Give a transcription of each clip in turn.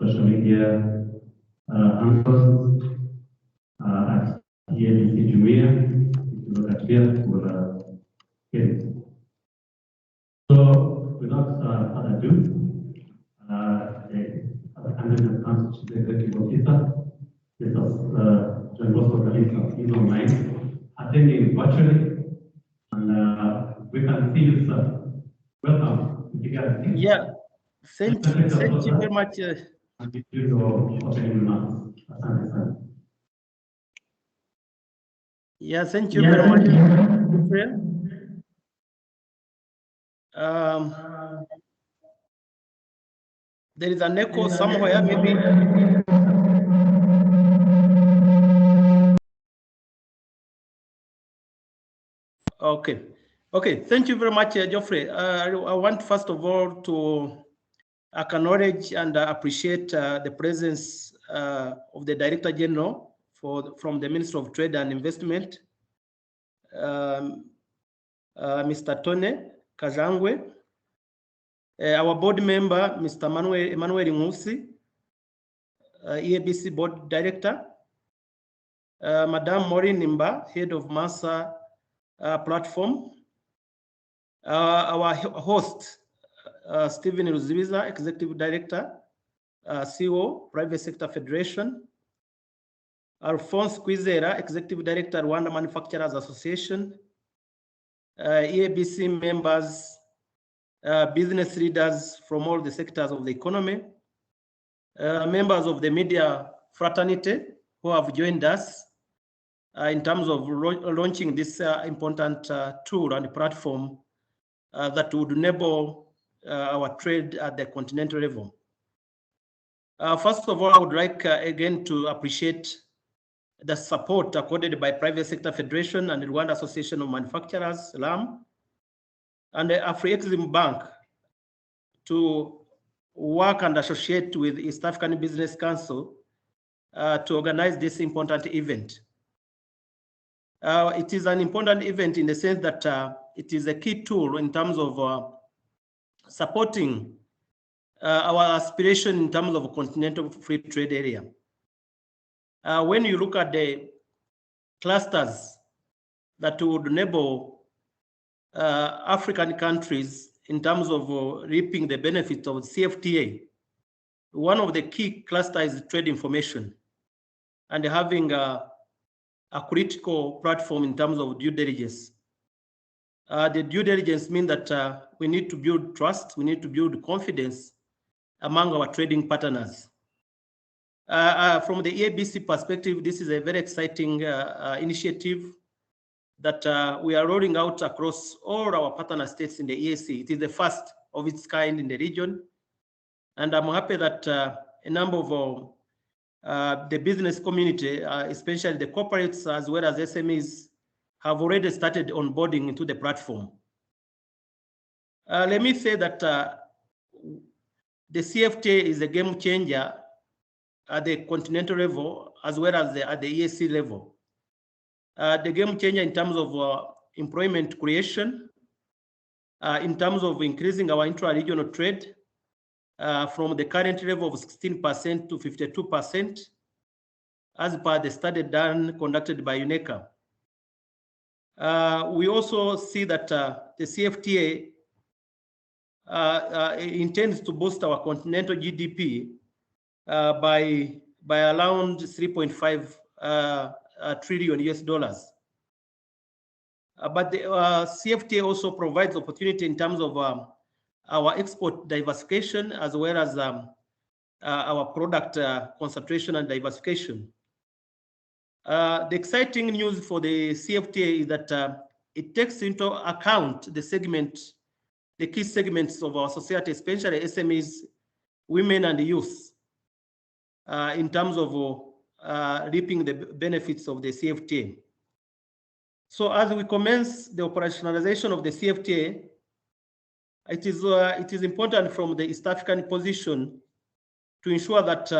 social media handles at EABC Jumuiya. If you look at here, we'll get it. So without further ado, the candidate comes to the executive officer. This is John Bosco Kalisa. He's online, attending virtually, and we can see you, sir. Welcome. Yeah, thank you very much. Yeah, thank you very much. There is an echo somewhere, maybe. Okay, thank you very much, Geoffrey. I want first of all to acknowledge and appreciate the presence of the Director General from the Ministry of Trade and Investment, Mr. Tone Kajangwe, our board member, Mr. Emmanuel Ngusi, EABC Board Director, Madame Maureen Nimba, Head of MASA Platform, our host, Stephen Ruzibiza, Executive Director, CEO, Private Sector Federation, Alphonse Kwizera, Executive Director, Rwanda Manufacturers Association, EABC members, business leaders from all the sectors of the economy, members of the media fraternity who have joined us in terms of launching this important tool and platform that would enable our trade at the continental level. First of all, I would like again to appreciate the support accorded by Private Sector Federation and the Rwanda Association of Manufacturers, LAM, and the Afro-Exim Bank to work and associate with East African Business Council to organize this important event. It is an important event in the sense that it is a key tool in terms of supporting our aspiration in terms of a continental free trade area. When you look at the clusters that would enable African countries in terms of reaping the benefits of CFTA, one of the key clusters is trade information and having a critical platform in terms of due diligence. The due diligence means that we need to build trust, we need to build confidence among our trading partners. From the EABC perspective, this is a very exciting initiative that we are rolling out across all our partner states in the EAC. It is the first of its kind in the region. And I'm happy that a number of the business community, especially the corporates as well as SMEs, have already started onboarding into the platform. Let me say that the CFTA is a game changer at the continental level as well as at the EAC level. The game changer in terms of employment creation, in terms of increasing our intra-regional trade from the current level of 16% to 52%, as per the study conducted by UNECA. We also see that the CFTA intends to boost our continental GDP by around 3.5 trillion US dollars. But the CFTA also provides opportunity in terms of our export diversification as well as our product concentration and diversification. The exciting news for the CFTA is that it takes into account the key segments of our society, especially SMEs, women and youth, in terms of reaping the benefits of the CFTA. So as we commence the operationalization of the CFTA, it is important from the East African position to ensure that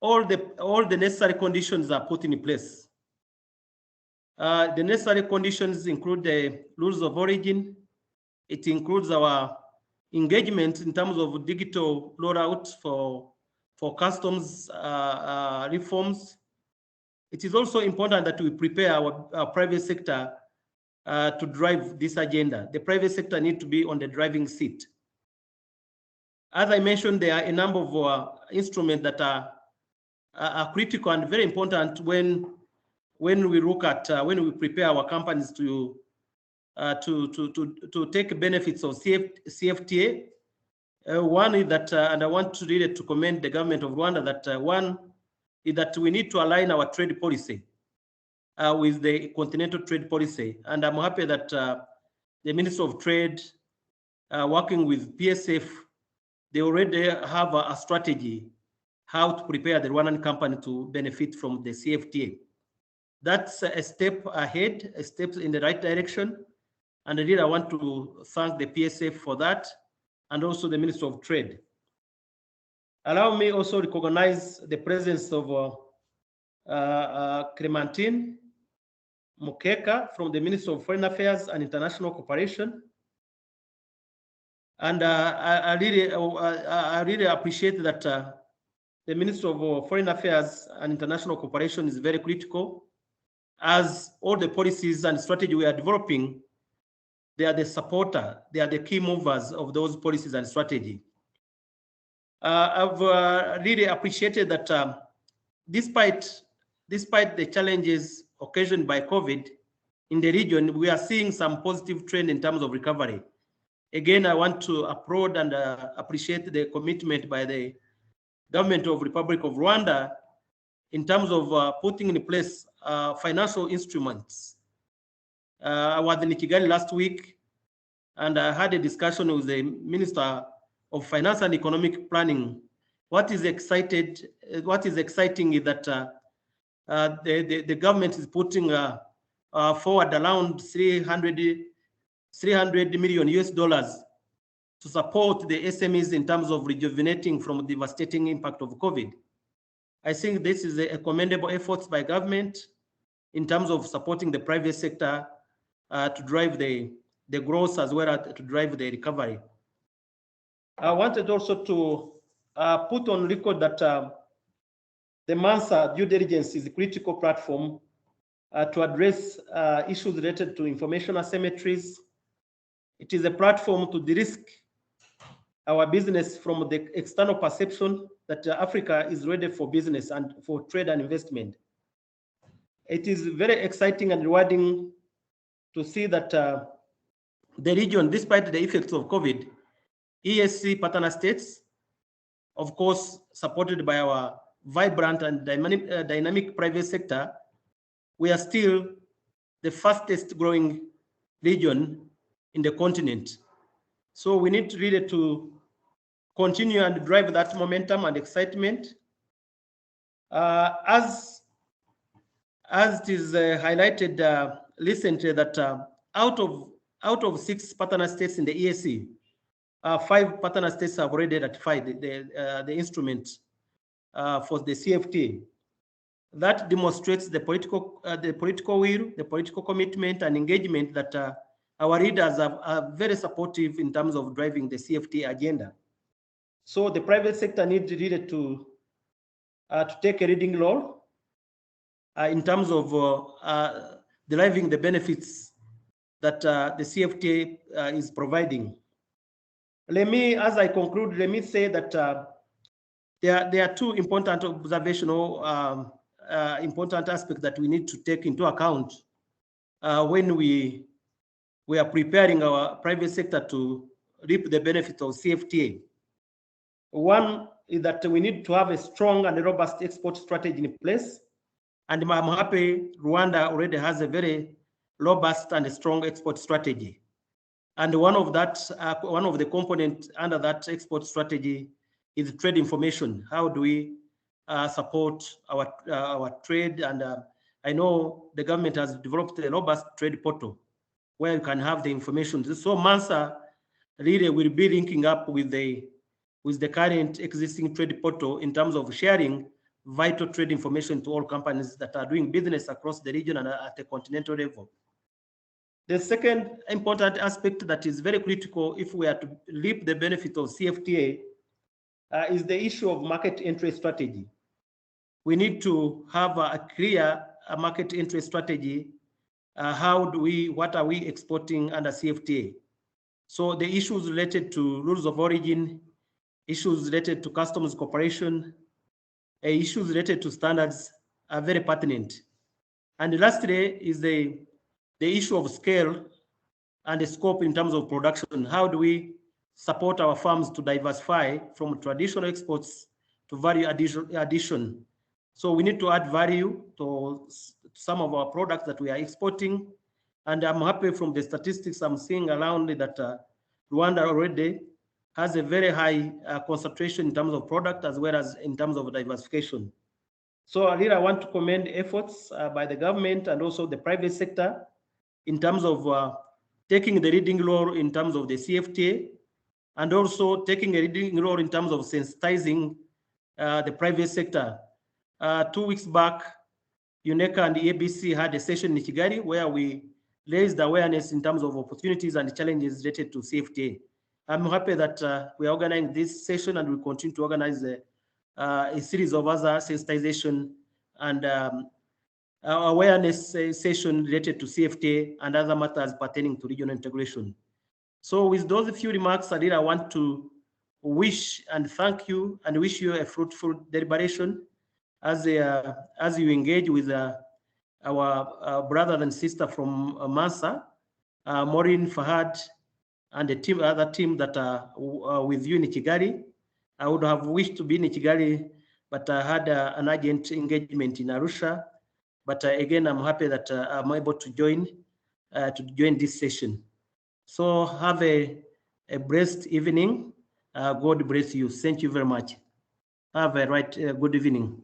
all the necessary conditions are put in place. The necessary conditions include the rules of origin. It includes our engagement in terms of digital rollout for for customs reforms. It is also important that we prepare our private sector to drive this agenda. The private sector needs to be on the driving seat. As I mentioned, there are a number of instruments that are critical and very important when we look at when we prepare our companies to take benefits of CFTA. One is that, and I want to really to commend the government of Rwanda, that one is that we need to align our trade policy with the continental trade policy. And I'm happy that the Minister of Trade, working with PSF, they already have a strategy how to prepare the Rwandan company to benefit from the CFTA. That's a step ahead, a step in the right direction. And I want to thank the PSF for that, and also the Minister of Trade. Allow me also to recognize the presence of Clementine Mukeka from the Ministry of Foreign Affairs and International Cooperation. And I really appreciate that the Ministry of Foreign Affairs and International Cooperation is very critical, as all the policies and strategy we are developing, they are the supporter, they are the key movers of those policies and strategy. I've really appreciated that despite the challenges occasioned by COVID in the region, we are seeing some positive trend in terms of recovery. Again, I want to applaud and appreciate the commitment by the government of Republic of Rwanda in terms of putting in place financial instruments. I was in Kigali last week, and I had a discussion with the Minister of Finance and Economic Planning. What is exciting is that the government is putting forward around 300 million US dollars to support the SMEs in terms of rejuvenating from the devastating impact of COVID. I think this is a commendable efforts by government in terms of supporting the private sector to drive the growth as well as to drive the recovery. I wanted also to put on record that the MANSA due diligence is a critical platform to address issues related to information asymmetries. It is a platform to de-risk our business from the external perception that Africa is ready for business and for trade and investment. It is very exciting and rewarding to see that the region, despite the effects of COVID, ESC partner states, of course, supported by our vibrant and dynamic private sector, we are still the fastest growing region in the continent. So we need really to continue and drive that momentum and excitement. As it is highlighted recently that out of 6 partner states in the EAC, 5 partner states have already ratified the instrument for the CFTA. That demonstrates the political will, the political commitment and engagement that our leaders are very supportive in terms of driving the CFTA agenda. So the private sector needs really to take a leading role in terms of deriving the benefits that the CFTA is providing. Let me, as I conclude, let me say that there are 2 important observational important aspects that we need to take into account when we are preparing our private sector to reap the benefits of CFTA. One is that we need to have a strong and robust export strategy in place. And I'm happy Rwanda already has a very robust and strong export strategy. And one of the components under that export strategy is trade information. How do we support our trade? And I know the government has developed a robust trade portal where you can have the information. So MANSA really will be linking up with the current existing trade portal in terms of sharing vital trade information to all companies that are doing business across the region and at a continental level. The second important aspect that is very critical if we are to reap the benefit of CFTA is the issue of market entry strategy. We need to have a clear market entry strategy. What are we exporting under CFTA? So the issues related to rules of origin, issues related to customs cooperation, issues related to standards are very pertinent. And lastly is the issue of scale and the scope in terms of production. How do we support our farms to diversify from traditional exports to value addition? So we need to add value to some of our products that we are exporting. And I'm happy from the statistics I'm seeing around that Rwanda already has a very high concentration in terms of product as well as in terms of diversification. So I want to commend efforts by the government and also the private sector in terms of taking the leading role in terms of the CFTA, and also taking a leading role in terms of sensitizing the private sector. 2 weeks back, UNECA and the ABC had a session in Kigali where we raised awareness in terms of opportunities and challenges related to CFTA. I'm happy that we are organizing this session, and we continue to organize a series of other sensitization and awareness session related to CFTA and other matters pertaining to regional integration. So with those few remarks, I want to wish and thank you and wish you a fruitful deliberation as you engage with our brother and sister from Mansa, Maureen, Fahad, and the other team that are with you in Kigali. I would have wished to be in Kigali, but I had an urgent engagement in Arusha. But again, I'm happy that I'm able to join this session. So have a blessed evening. God bless you. Thank you very much. Have a good evening.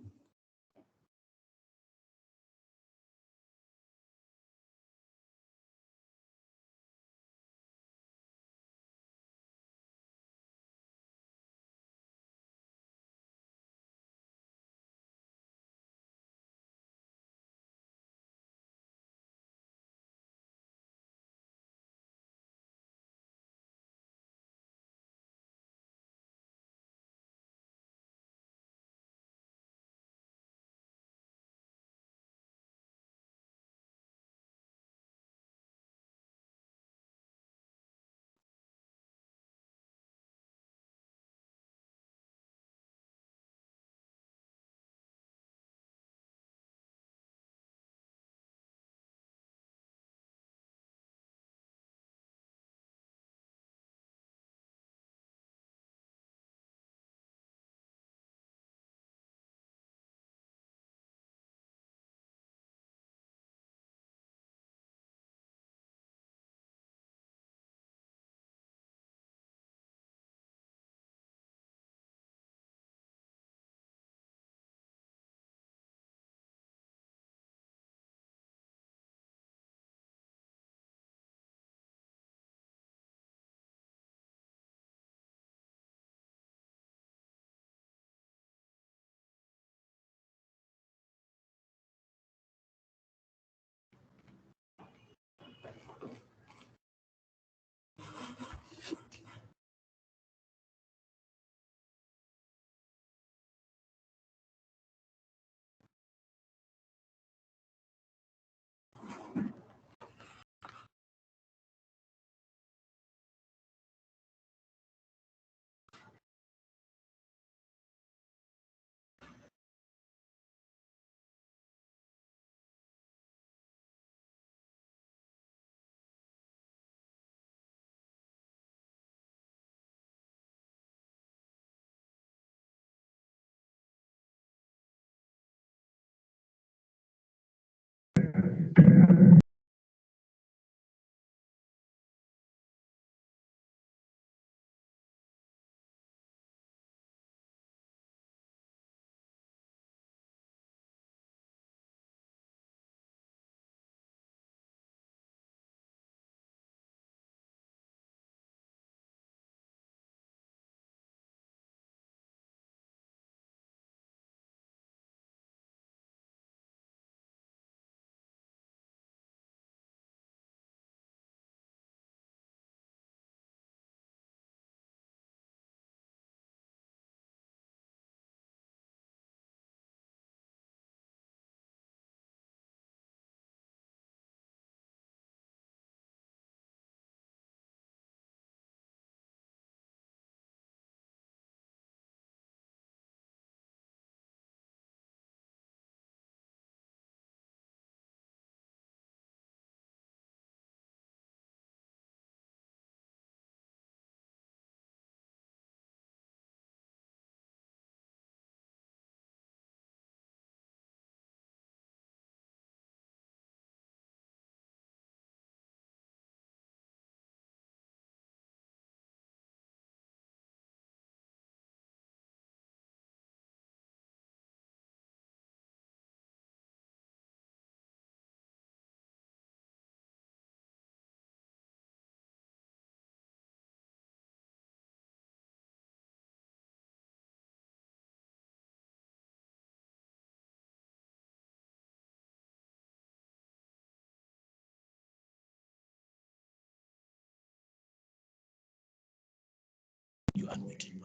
you unmute him.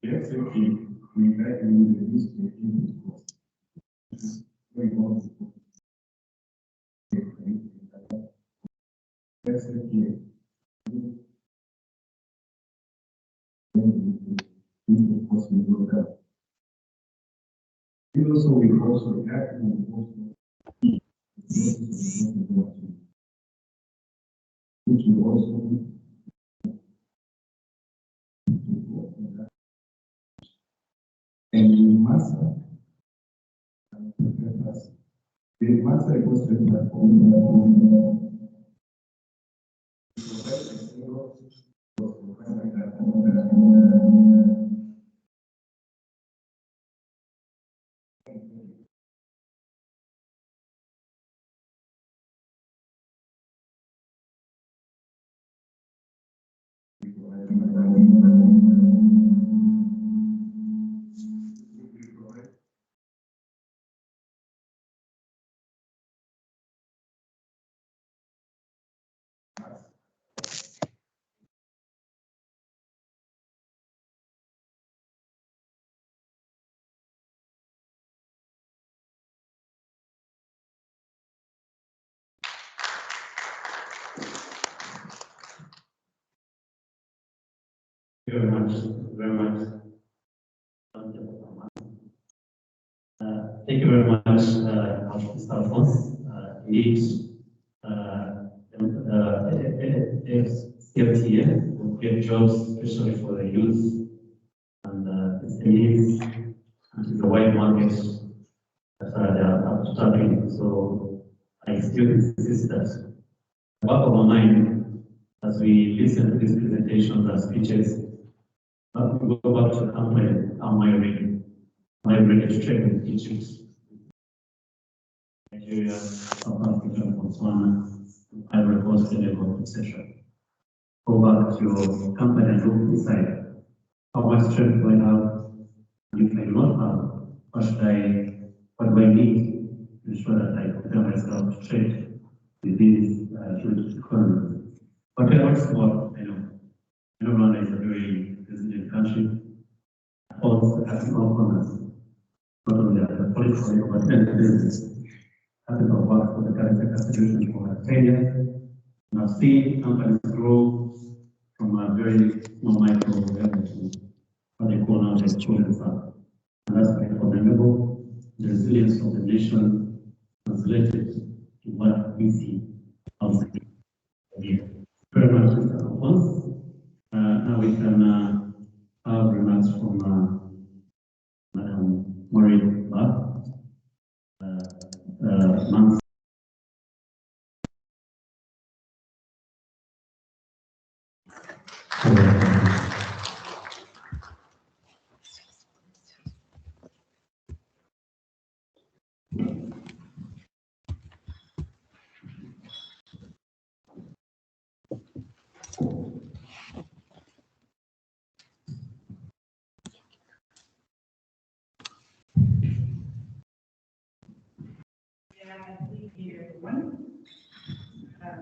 Yes, okay. We try to reduce the input cost. Very well. Yes, okay. Input cost we look at. We also have which we also and we must the master was written Thank you very much. Very much. Thank you very much, Mr. Alphonse. Indeed, AfCFTA will create jobs, especially for the youth and SMEs, and the wide market that they are tapping. So I still insist that back of our mind, as we listen to these presentations and speeches, we go back to the company, am I ready to trade with Egypt, Nigeria, South Africa, Botswana, Ivory Coast, Senegal, etc. Go back to your company and look inside. How much strength do I have? And if I do not have, what do I need to ensure that I prepare myself to trade with these huge economies? But what I know Rwanda is a very resilient country. Also, ethical commerce, not only at the political but then the business. Ethical work for the current sector solution for 10 years. And I've seen companies grow from a very small micro level to what they call now the children's fund. And that's very commendable. The resilience of the nation translated to what we see outside here. Very much, Mr. Alphonse. Now we can have remarks from Madam Maureen Barr. Everyone.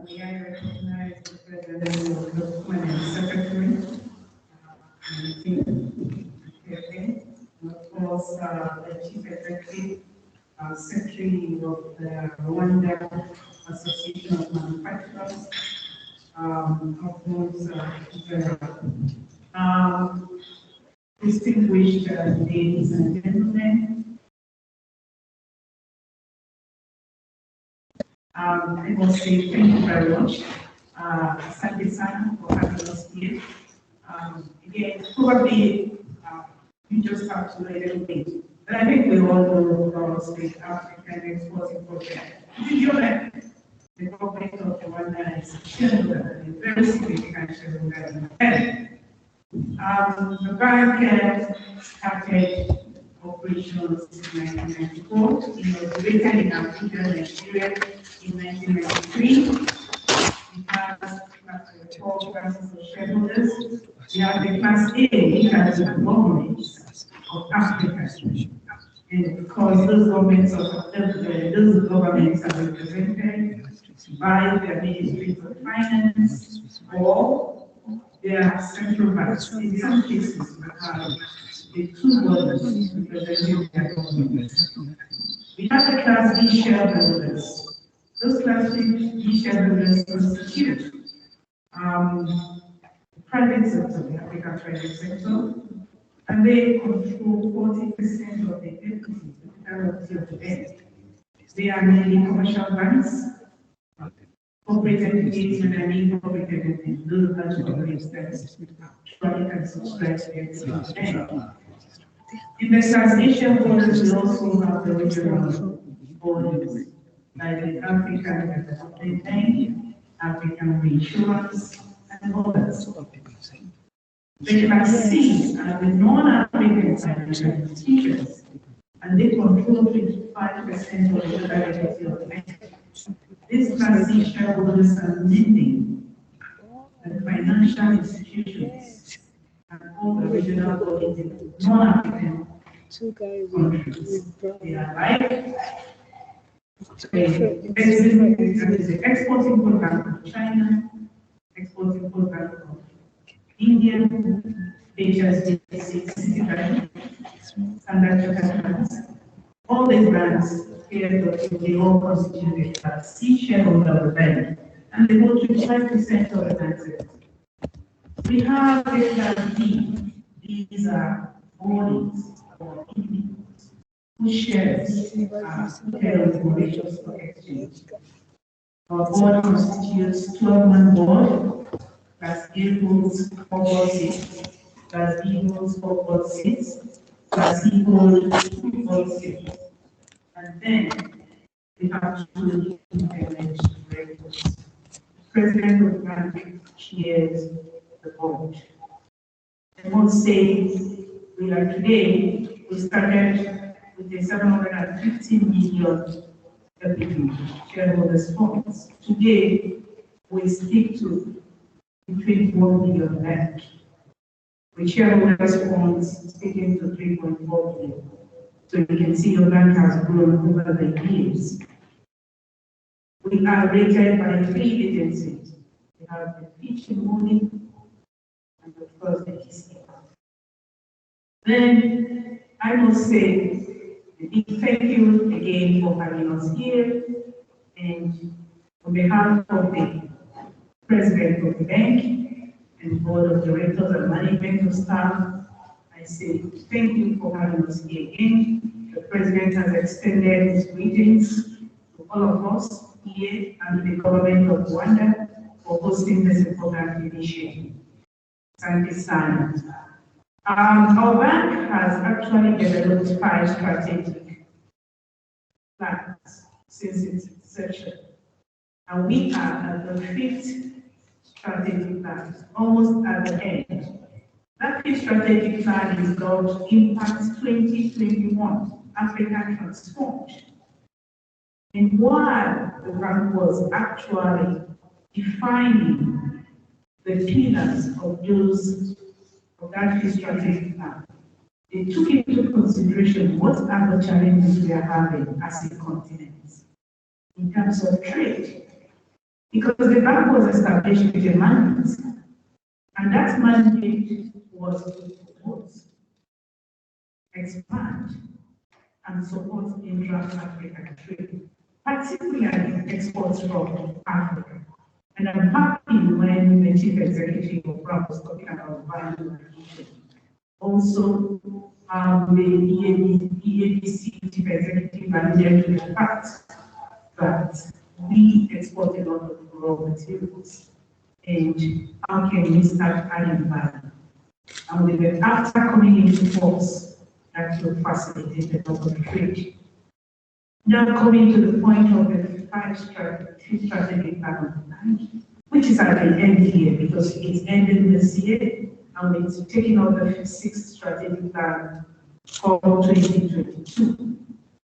May I recognize the President of the Permanent Secretary, and of course the Chief Executive, Secretary of the Rwanda Association of Manufacturers, of those distinguished ladies and gentlemen. I must say thank you very much, Sandy Sana, for having us here. Again, probably you just have to know a little bit, but I think we all know our state African exporting project. The government of Rwanda is a shareholder, a very significant shareholder in the bank. The bank started operations in 1994, inaugurated in Abuja, Nigeria in 1993. It has 4 classes of shareholders. We have the Class A, which has the governments of Africa. And of course, those governments are represented by the Ministry of Finance or there are central banks. In some cases, the two bodies representing their governments. We have the Class B shareholders. Those Class B shareholders constitute the private sector, the African private sector, and they control 40% of the equity, of the bank. They are mainly commercial banks, corporate entities, and I mean corporate entities, those that will expense, chronic and subscribe to the bank. Investors nation holders will also have the regional bodies, like the African Development Bank, African Reinsurance, and others. The Class C are the non-African financial institutions, and they control 55% of the total equity of the bank. These Class C shareholders are leading the financial institutions and all the regional bodies in non-African countries. They are like the Export-Import Bank of China, Export-Import Bank of India, HSBC, Citibank, Standard Chartered Banks. All these banks here, they all constitute a Class C shareholder of the bank, and they hold 25% of the assets. We have the Class D. These are bodies or individuals whose shares are held in Mauritius Stock Exchange. Our board constitutes 12-man board. Class A holds 4 board seats, Class B holds 4 board seats, Class C holds 2 board seats. And then we have 2 independent directors. President of the bank chairs the board. I must say, we started with a 750 million equity shareholders funds. Today, we stick to between 1 billion left, with shareholders funds sticking to 3.4 billion. So you can see your bank has grown over the years. We are rated by 3 agencies. We have the Fitch and Moody, and of course the TCF. Then I must say a big thank you again for having us here, and on behalf of the President of the bank and Board of Directors and Management of Staff, I say thank you for having us here again. The President has extended his greetings to all of us here and the government of Rwanda for hosting this important initiative. Thank you, Sana. Our bank has actually developed 5 strategic plans since its inception, and we are at the 5th strategic plan, almost at the end. That 5th strategic plan is called Impact 2021, Africa Transformed. And while the bank was actually defining the pillars of that 5th strategic plan, they took into consideration what are the challenges we are having as a continent in terms of trade. Because the bank was established with a mandate, and that mandate was to promote, expand, and support intra-African trade, particularly exports from Africa. And I'm happy when the Chief Executive of RAP was talking about value addition. Also, the EABC Chief Executive alluded to the fact that we export a lot of raw materials, and how can we start adding value? And with the after coming into force, that will facilitate the global trade. Now coming to the point of the 5th strategic plan of the bank, which is at the end here because it's ending this year, and it's taking on the 6th strategic plan for 2022.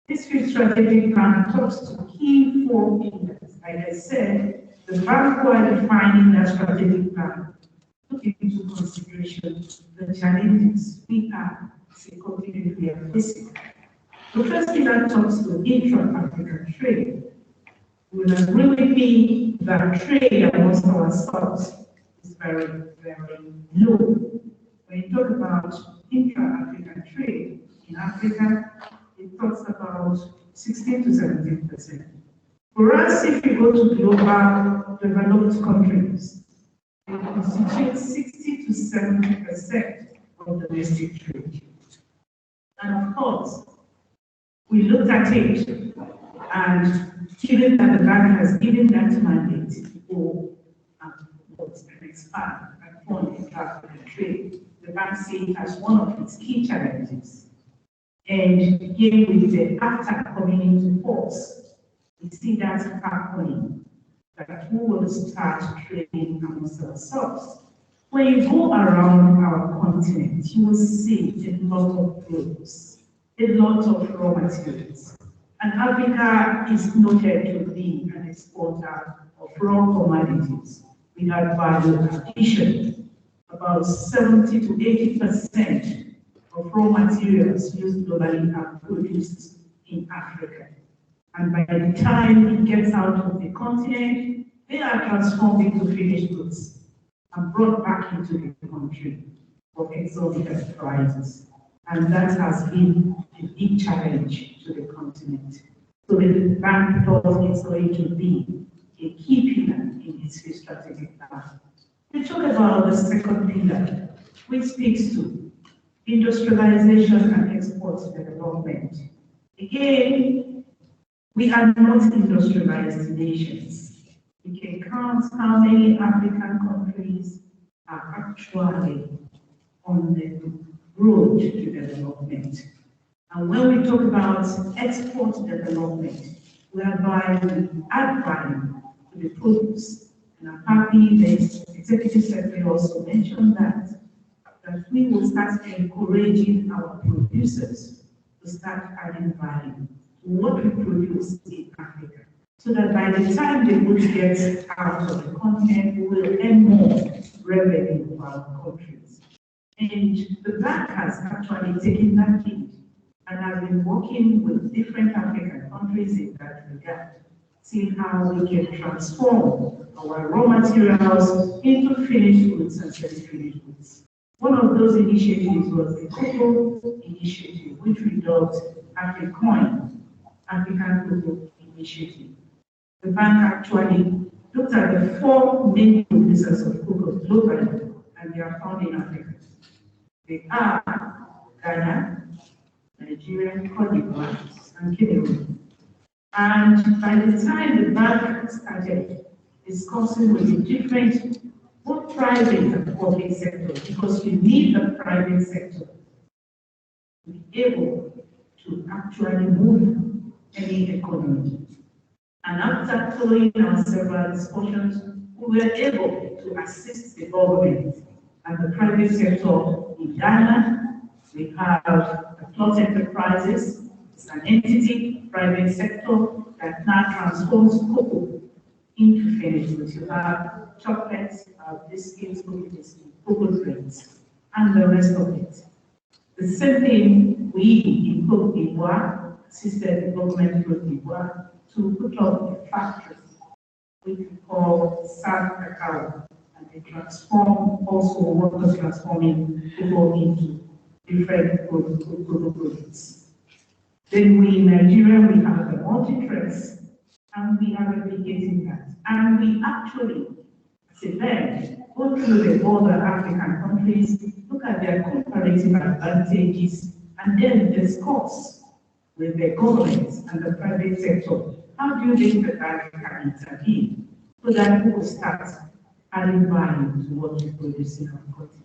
This 5th strategic plan talks to key 4 pillars. Like I said, the bank while defining that strategic plan took into consideration the challenges we are as a continent we are facing. The first pillar talks to intra-African trade. You will agree with me that trade amongst ourselves is very, very low. When you talk about intra-African trade in Africa, it talks about 16 to 17%. For us, if you go to global developed countries, it constitutes 60 to 70% of domestic trade. And of course, we looked at it, and given that the bank has given that mandate to go and expand and fund intra-African trade, the bank sees it as one of its key challenges. And again, with the AfCFTA coming into force, we see that happening, that we will start trading amongst ourselves. When you go around our continent, you will see a lot of goods, a lot of raw materials. And Africa is noted to be an exporter of raw commodities without value addition. About 70 to 80% of raw materials used globally are produced in Africa. And by the time it gets out of the continent, they are transformed into finished goods and brought back into the country for exorbitant prices. And that has been a big challenge to the continent. So the bank thought it's going to be a key pillar in its strategic plan. We talk about the second pillar, which speaks to industrialization and export development. Again, we are not industrialized nations. We can count how many African countries are actually on the road to development. And when we talk about export development, whereby we add value to the produce, and I'm happy the Executive Secretary also mentioned that we will start encouraging our producers to start adding value to what we produce in Africa, so that by the time the goods get out of the continent, we will earn more revenue for our countries. And the bank has actually taken that lead and has been working with different African countries in that regard, seeing how we can transform our raw materials into finished goods and semi-finished goods. One of those initiatives was the Cocoa Initiative, which we dubbed AfriCoin, African Cocoa Initiative. The bank actually looked at the 4 main producers of cocoa globally, and they are found in Africa. They are Ghana, Nigeria, Cote d'Ivoire, and Cameroon. And by the time the bank started discussing with the different, both private and public sector, because we need the private sector to be able to actually move any economy. And after following our several discussions, we were able to assist the government and the private sector in Ghana. We have the Plot Enterprises. It's an entity, private sector, that now transforms cocoa into finished goods. You have chocolates, biscuits, cocoa drinks, and the rest of it. The same thing we in Cote d'Ivoire assisted the government of Cote d'Ivoire to put up a factory, which we call South Cacao, and they transform also workers transforming cocoa into different cocoa products. Then we in Nigeria, we have the multi-trace, and we are replicating that. And we actually, as a bank, go through the other African countries, look at their comparative advantages, and then discuss with the government and the private sector, how do you think the bank can intervene so that we will start adding value to what we produce in our country.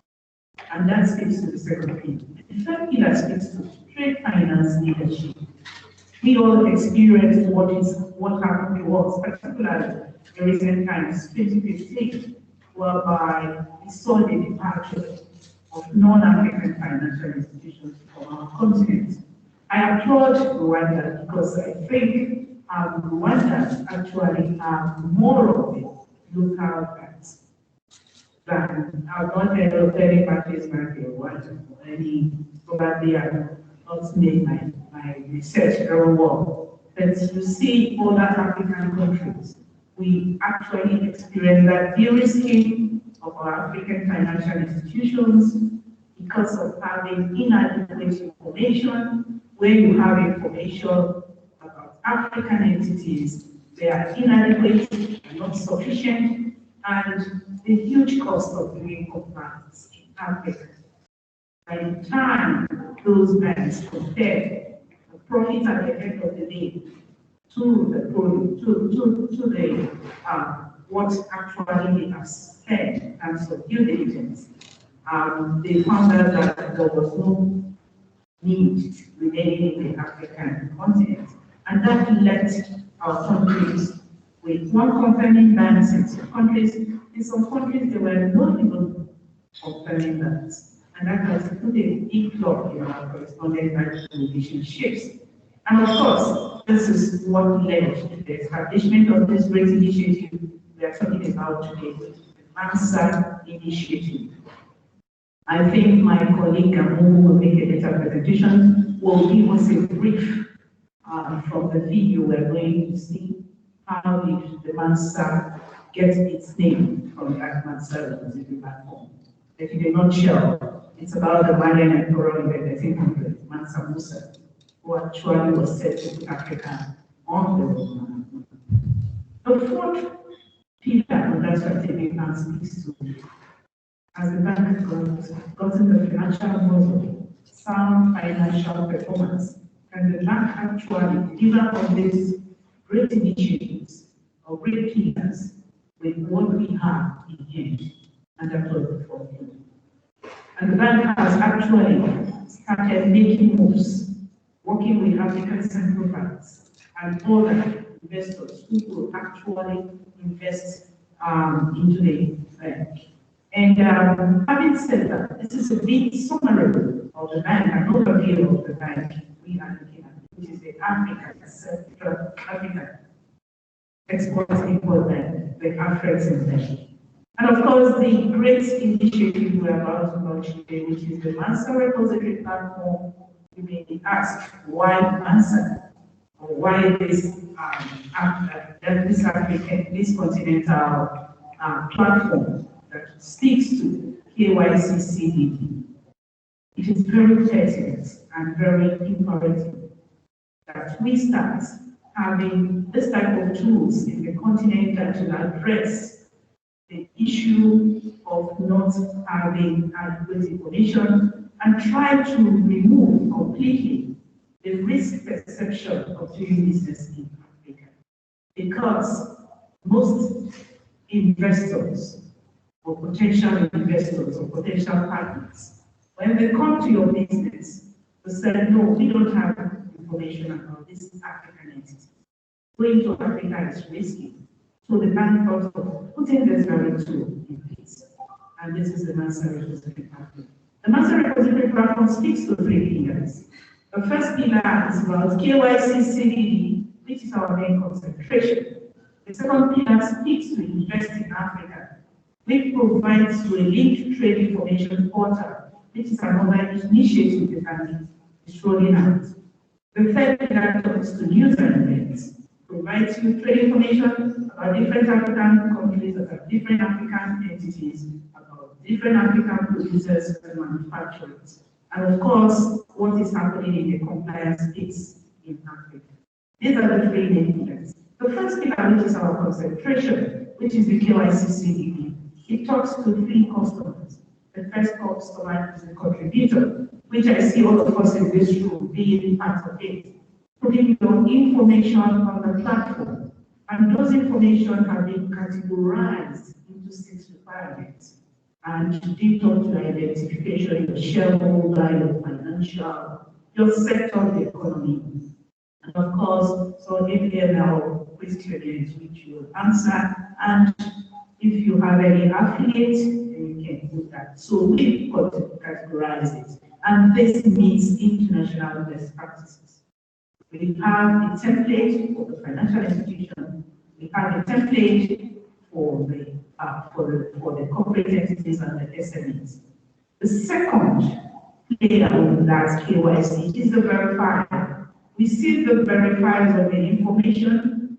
And that speaks to the second pillar. The third pillar speaks to trade finance leadership. We all experienced what happened to us, particularly in recent times, 2015, whereby we saw the departure of non-African financial institutions from our continent. I applaud Rwanda because I think Rwanda actually have more of it local banks than I've not heard of any parties like Rwanda or any, probably I have not made my research very well. But you see other African countries, we actually experience that de-risking of our African financial institutions because of having inadequate information. Where you have information about African entities, they are inadequate, not sufficient, and the huge cost of doing compliance in Africa. By the time those banks compare the profit at the end of the day to the what actually they have spent in terms of due diligence, they found out that there was no need remaining in the African continent, and that left our countries with one confirming banks in some countries. In some countries, they were not even confirming banks, and that has put a big block in our correspondent bank relationships. And of course, this is what led to the establishment of this great initiative we are talking about today, the MANSA initiative. I think my colleague Gamu will make a better presentation, will give us a brief from the video we're going to see how did the MANSA get its name from that MANSA repository platform. If in a nutshell, it's about the Malian emperor in the 1300s, Mansa Musa, who actually was set to put Africa on the road. The fourth pillar of that strategic plan speaks to, as the bank has gotten the financial model, sound financial performance, and the bank actually deliver on these great initiatives or great pillars with what we have in hand, and that was the fourth pillar. And the bank has actually started making moves, working with African central banks and other investors who will actually invest into the bank. And having said that, this is a big summary of the bank, an overview of the bank we are looking at, which is the African Export-Import Bank, the AfCFTA Bank. And of course, the great initiative we're about to launch today, which is the MANSA repository platform. You may be asked, why MANSA? Or why this this continental platform that speaks to KYC CDD? It is very pertinent and very imperative that we start having this type of tools in the continent that will address the issue of not having adequate information and try to remove completely the risk perception of doing business in Africa. Because most investors or potential investors or potential partners, when they come to your business, they say, no, we don't have information about this African entity. Going to Africa is risky. So the bank thought of putting this very tool in place. And this is the MANSA repository platform. The MANSA repository platform speaks to three pillars. The first pillar is about KYC CDD, which is our main concentration. The second pillar speaks to Invest in Africa, which provides to a linked trade information portal, which is another initiative the bank is rolling out. The third pillar talks to news and events, provides you trade information about different African countries, about different African entities, about different African producers and manufacturers, and of course, what is happening in the compliance space in Africa. These are the three main pillars. The first pillar, which is our concentration, which is the KYC CDD, it talks to three customers. The first customer is the contributor, which I see all of us in this room being part of it, putting your information on the platform. And those information have been categorized into 6 requirements. And you talk to identification, your shareholder, your financial, your sector of the economy. And of course, so AML questionnaires which you will answer. And if you have any affiliates, then you can put that. So we've got to categorize it. And this meets international best practices. We have a template for the financial institution. We have a template for the corporate entities and the SMEs. The second layer of that KYC is the verifier. We see the verifiers of the information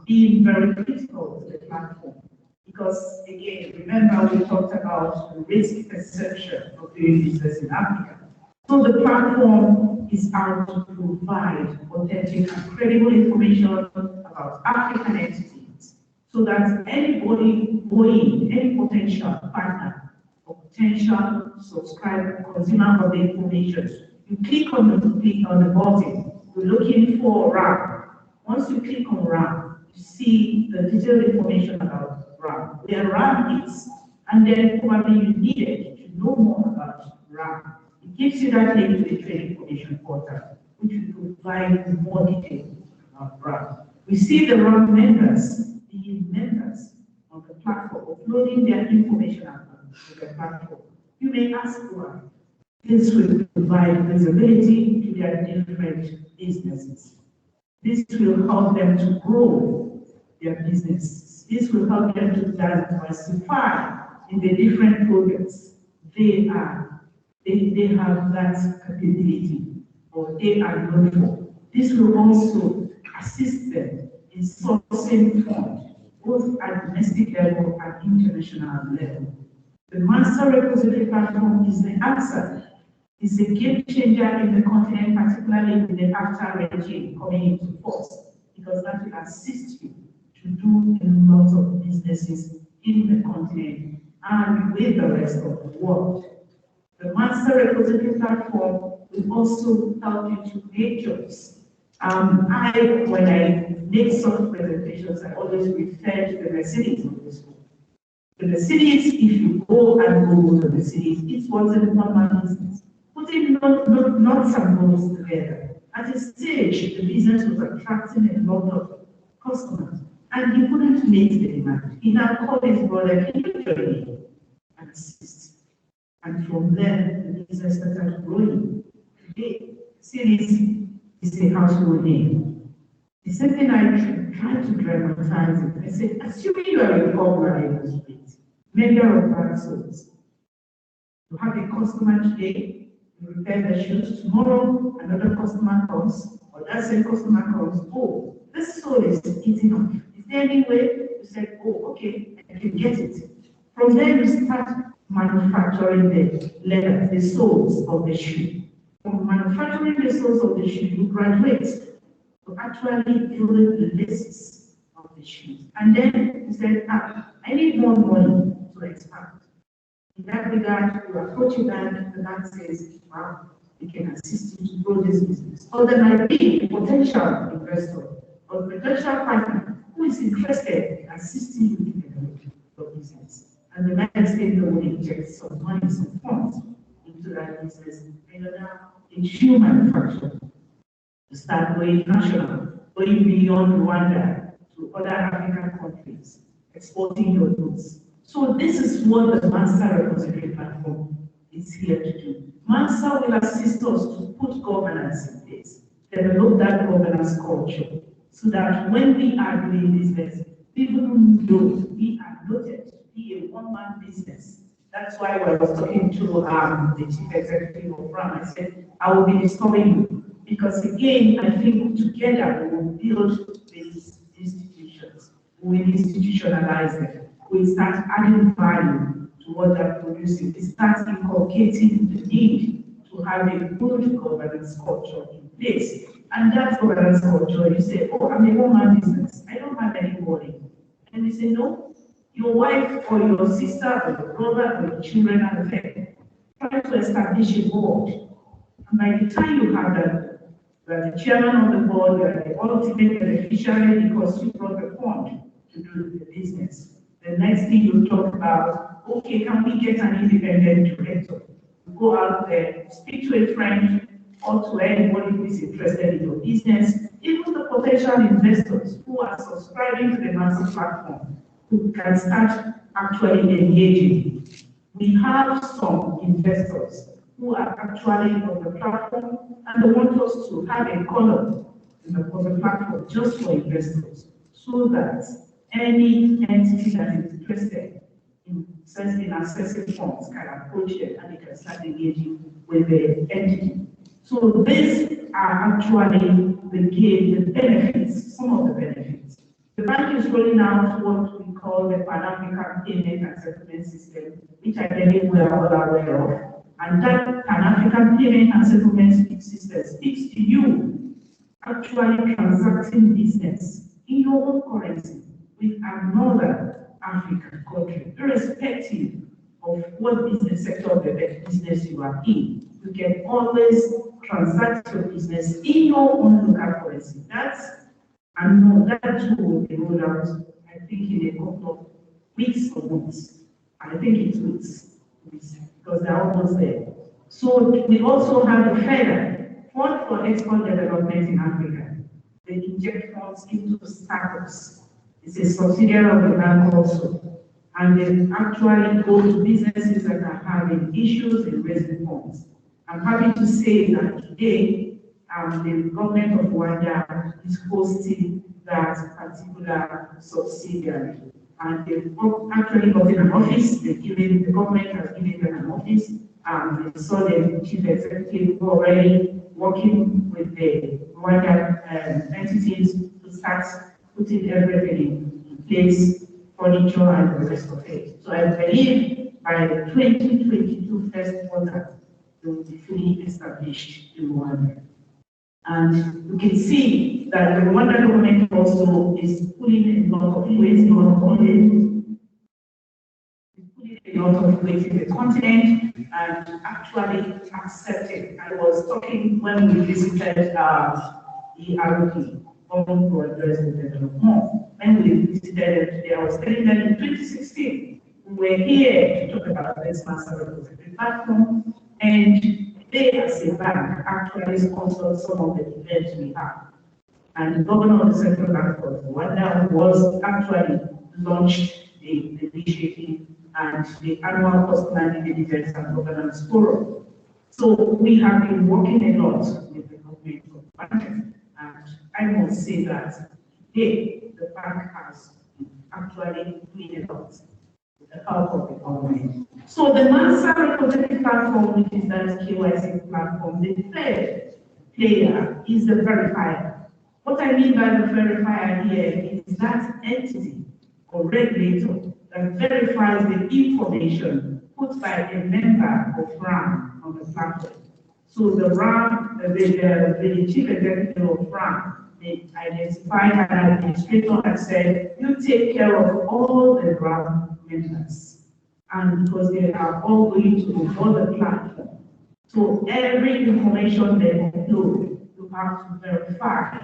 being very critical to the platform because Because again, remember we talked about the risk perception of doing business in Africa. So the platform is out to provide authentic and credible information about African entities, so that anybody going, any potential partner or potential subscriber, consumer of the information, you click on the button, you're looking for RAM. Once you click on RAM, you see the detailed information about RAM, where RAM is, and then probably you needed to know more about RAM. It gives you that link to the trade information portal, which will provide more detail about RAM. We see the RAM members, the members on the platform, uploading their information to the platform. You may ask why. This will provide visibility to their different businesses. This will help them to grow their businesses. This will help them to diversify in the different products they have that capability or they are known for. This will also assist them in sourcing funds, both at domestic level and international level. The Master Repository Platform is the answer. It's a game changer in the continent, particularly with the AfCFTA regime coming into force, because that will assist you to do a lot of businesses in the continent and with the rest of the world. The Master Repository Platform will also help you to make jobs. When I make some presentations, I always refer to the Mercedes of this book. The Mercedes, if you go to the Mercedes, it was a one-man business. Putting nuts and bolts together. At a stage, the business was attracting a lot of customers, and he couldn't meet the demand. He now called his brother, "Can you join me and assist?" And from there, the business started growing. Today, Mercedes is a household name. The same thing I tried to dramatize it. I said, assuming you are a cobbler in the street, maker of bad souls, you have a customer today, you repair the shoes, tomorrow another customer comes, or that same customer comes, oh, this sole is eating up. Is there any way? You say, oh, okay, I can get it. From there, you start manufacturing the leather, the soles of the shoe. From manufacturing the soles of the shoe, you graduate to actually building the laces of the shoes. And then you say, I need more money to expand. In that regard, you approach a bank, and the bank says, wow, we can assist you to grow this business. Or there might be a potential investor or potential partner who is interested in assisting you to develop your business. And the next thing they will inject some money, some funds into that business in order in shoe manufacturing to start going national, going beyond Rwanda to other African countries, exporting your goods. So this is what the Master Repository Platform is here to do. Master will assist us to put governance in place, develop that governance culture, so that when we are doing business, people know we are noted to be a one-man business. That's why when I was talking to the chief executive of RAM, I said, I will be disturbing you. Because again, I think together we will build these institutions, we will institutionalize them, we start adding value to what they're producing, we start inculcating the need to have a good governance culture in place. And that governance culture, you say, oh, I'm a one-man business, I don't have any money. And you say, no, your wife or your sister or your brother or your children are there. Try to establish a board. And by the time you have that, you are the chairman of the board, you are the ultimate beneficiary because you brought the fund to do the business. The next thing you talk about, okay, can we get an independent director? You go out there, speak to a friend or to anybody who is interested in your business, even the potential investors who are subscribing to the Master platform, who can start actually engaging. We have some investors who are actually on the platform and they want us to have a column on the platform just for investors, so that any entity that is interested in accessing funds can approach it and they can start engaging with the entity. So these are actually the benefits, some of the benefits The bank is rolling out what we call the Pan-African Payment and Settlement System, which I believe we are all aware of. And that Pan-African Payment and Settlement System speaks to you actually transacting business in your own currency with another African country, irrespective of what business sector of the business you are in. You can always transact your business in your own local currency. And that tool will be rolled out, I think, in a couple of weeks or months. I think it's weeks, because they're almost there. So we also have the FEDA, Fund for Export Development in Africa. They inject funds into startups. It's a subsidiary of the bank also. And they actually go to businesses that are having issues in raising funds. I'm happy to say that today, the government of Rwanda is hosting that particular subsidiary. And they've actually gotten an office. The government has given them an office. They saw the chief executive already working with the Rwanda entities to start putting everything in place, furniture and the rest of it. So I believe by the 2022 first quarter, they will be fully established in Rwanda. And you can see that the Rwanda government also is putting a lot of weight in the continent and actually accepted. I was talking when we visited the ROP, Government for Address the Development. When we visited it, I was telling them in 2016, we were here to talk about this master repository platform, and they, as a bank, actually sponsored some of the events we have. And the governor of the Central Bank of Rwanda was actually launched the initiative and the annual customer diligence and governance forum. So we have been working a lot with the government of Rwanda, and I must say that today the bank has actually doing a lot with the help of the government. So the Master Repository platform, which is that KYC platform, the third player is the verifier. What I mean by the verifier here is that entity or regulator that verifies the information put by a member of RAM on the platform. So the RAM, the chief executive of RAM, they identified an administrator and said, you take care of all the RAM members. And because they are all going to onboard the platform. So every information they upload, you have to verify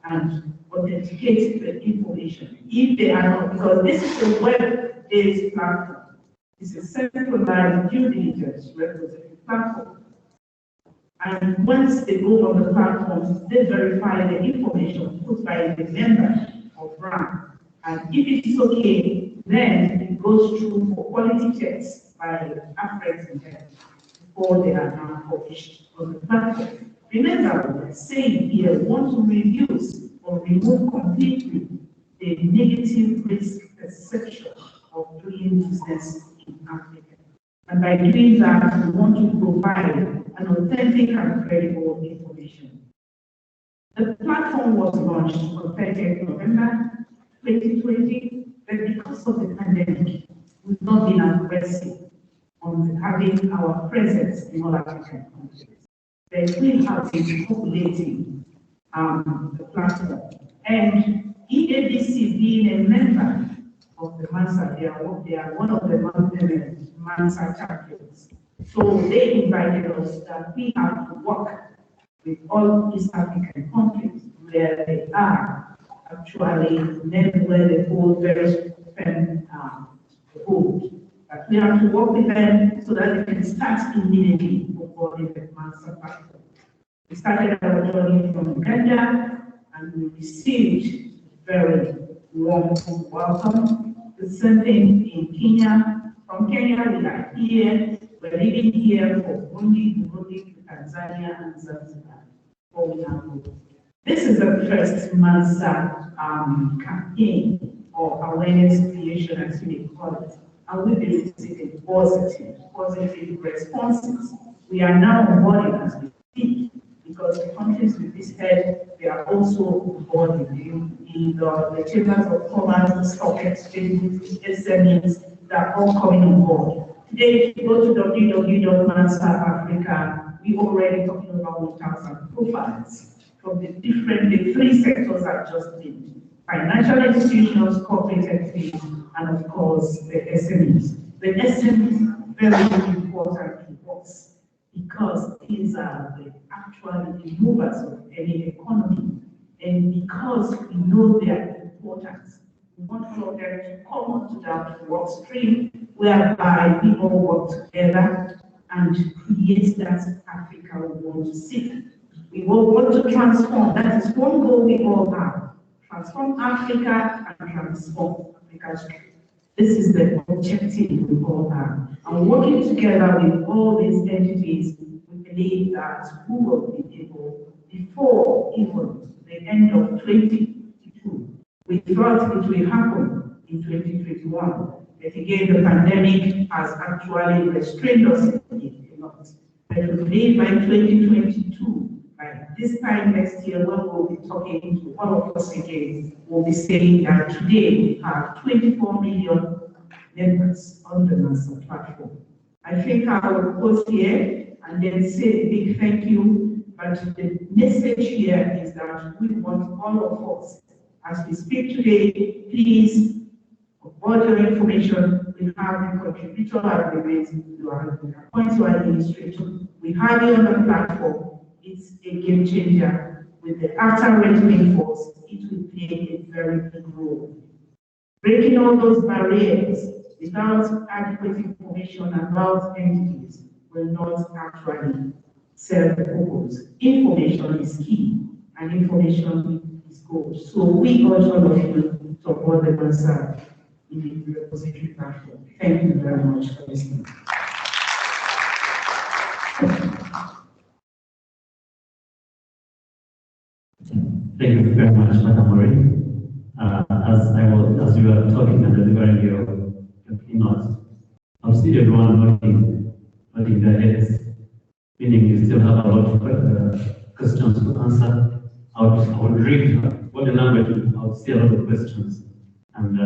and authenticate the information. If they are not, because this is a web-based platform. It's a centralized due diligence repository platform. And once they go on the platform, they verify the information put by the member of RAM. And if it is okay, then it goes through for quality checks by AfCFTA before they are now published on the platform. Remember, we are saying here, we want to reduce or remove completely the negative risk perception of doing business in Africa. And by doing that, we want to provide an authentic and credible information. The platform was launched on 30th November 2020, but because of the pandemic, we've not been aggressive on having our presence in all African countries. But we have been populating the platform. And EABC being a member of the MANSA, they are one of the MANSA champions. So they invited us that we have to work with all East African countries where they are actually where they hold very firm hold. But we have to work with them so that they can start immediately onboarding the MANSA platform. We started our journey from Uganda and we received very warm welcome. The same thing in Kenya. From Kenya, we are here. We're living here for Burundi, Tanzania, and Zanzibar. This is the first MANSA campaign or awareness creation, as we call it. And we've been receiving positive responses. We are now onboarding as we speak, because the countries we visited, they are also onboarding. the chambers of commerce, stock exchanges, SMEs, that are all coming on board. Today, if you go to www.mansaf.africa, we already talking about 1,000 profiles from the three sectors I've just named: financial institutions, corporate entities, and of course the SMEs. The SMEs are very important to us because these are actually the movers of any economy, and because we know their importance, we want all of them to come onto that work stream whereby we all work together and create that Africa we want to see. We all want to transform. That is one goal we all have. Transform Africa and transform Africa's future. This is the objective we all have. And working together with all these entities, we believe that we will be able, before even the end of 2022, we thought it will happen in 2021. But again, the pandemic has actually restrained us a lot. But we believe by 2022, by this time next year, when we'll be talking to all of us again, we'll be saying that today we have 24 million members on the NASA platform. I think I will pause here and then say a big thank you. But the message here is that we want all of us, as we speak today, please, all your information, we have the contributor agreement, you are appointed to administration, we have it on the platform. It's a game changer. With the after regime force, it will play a very big role. Breaking all those barriers without adequate information about entities will not actually serve the purpose. Information is key, and information is gold. So we urge all of you to support the concern in the repository platform. Thank you very much for listening. Thank you very much, Madam Marie. As you were talking and delivering your keynote, I've seen everyone nodding their heads, meaning you still have a lot of questions to answer. I would read body language, I would see a lot of questions. And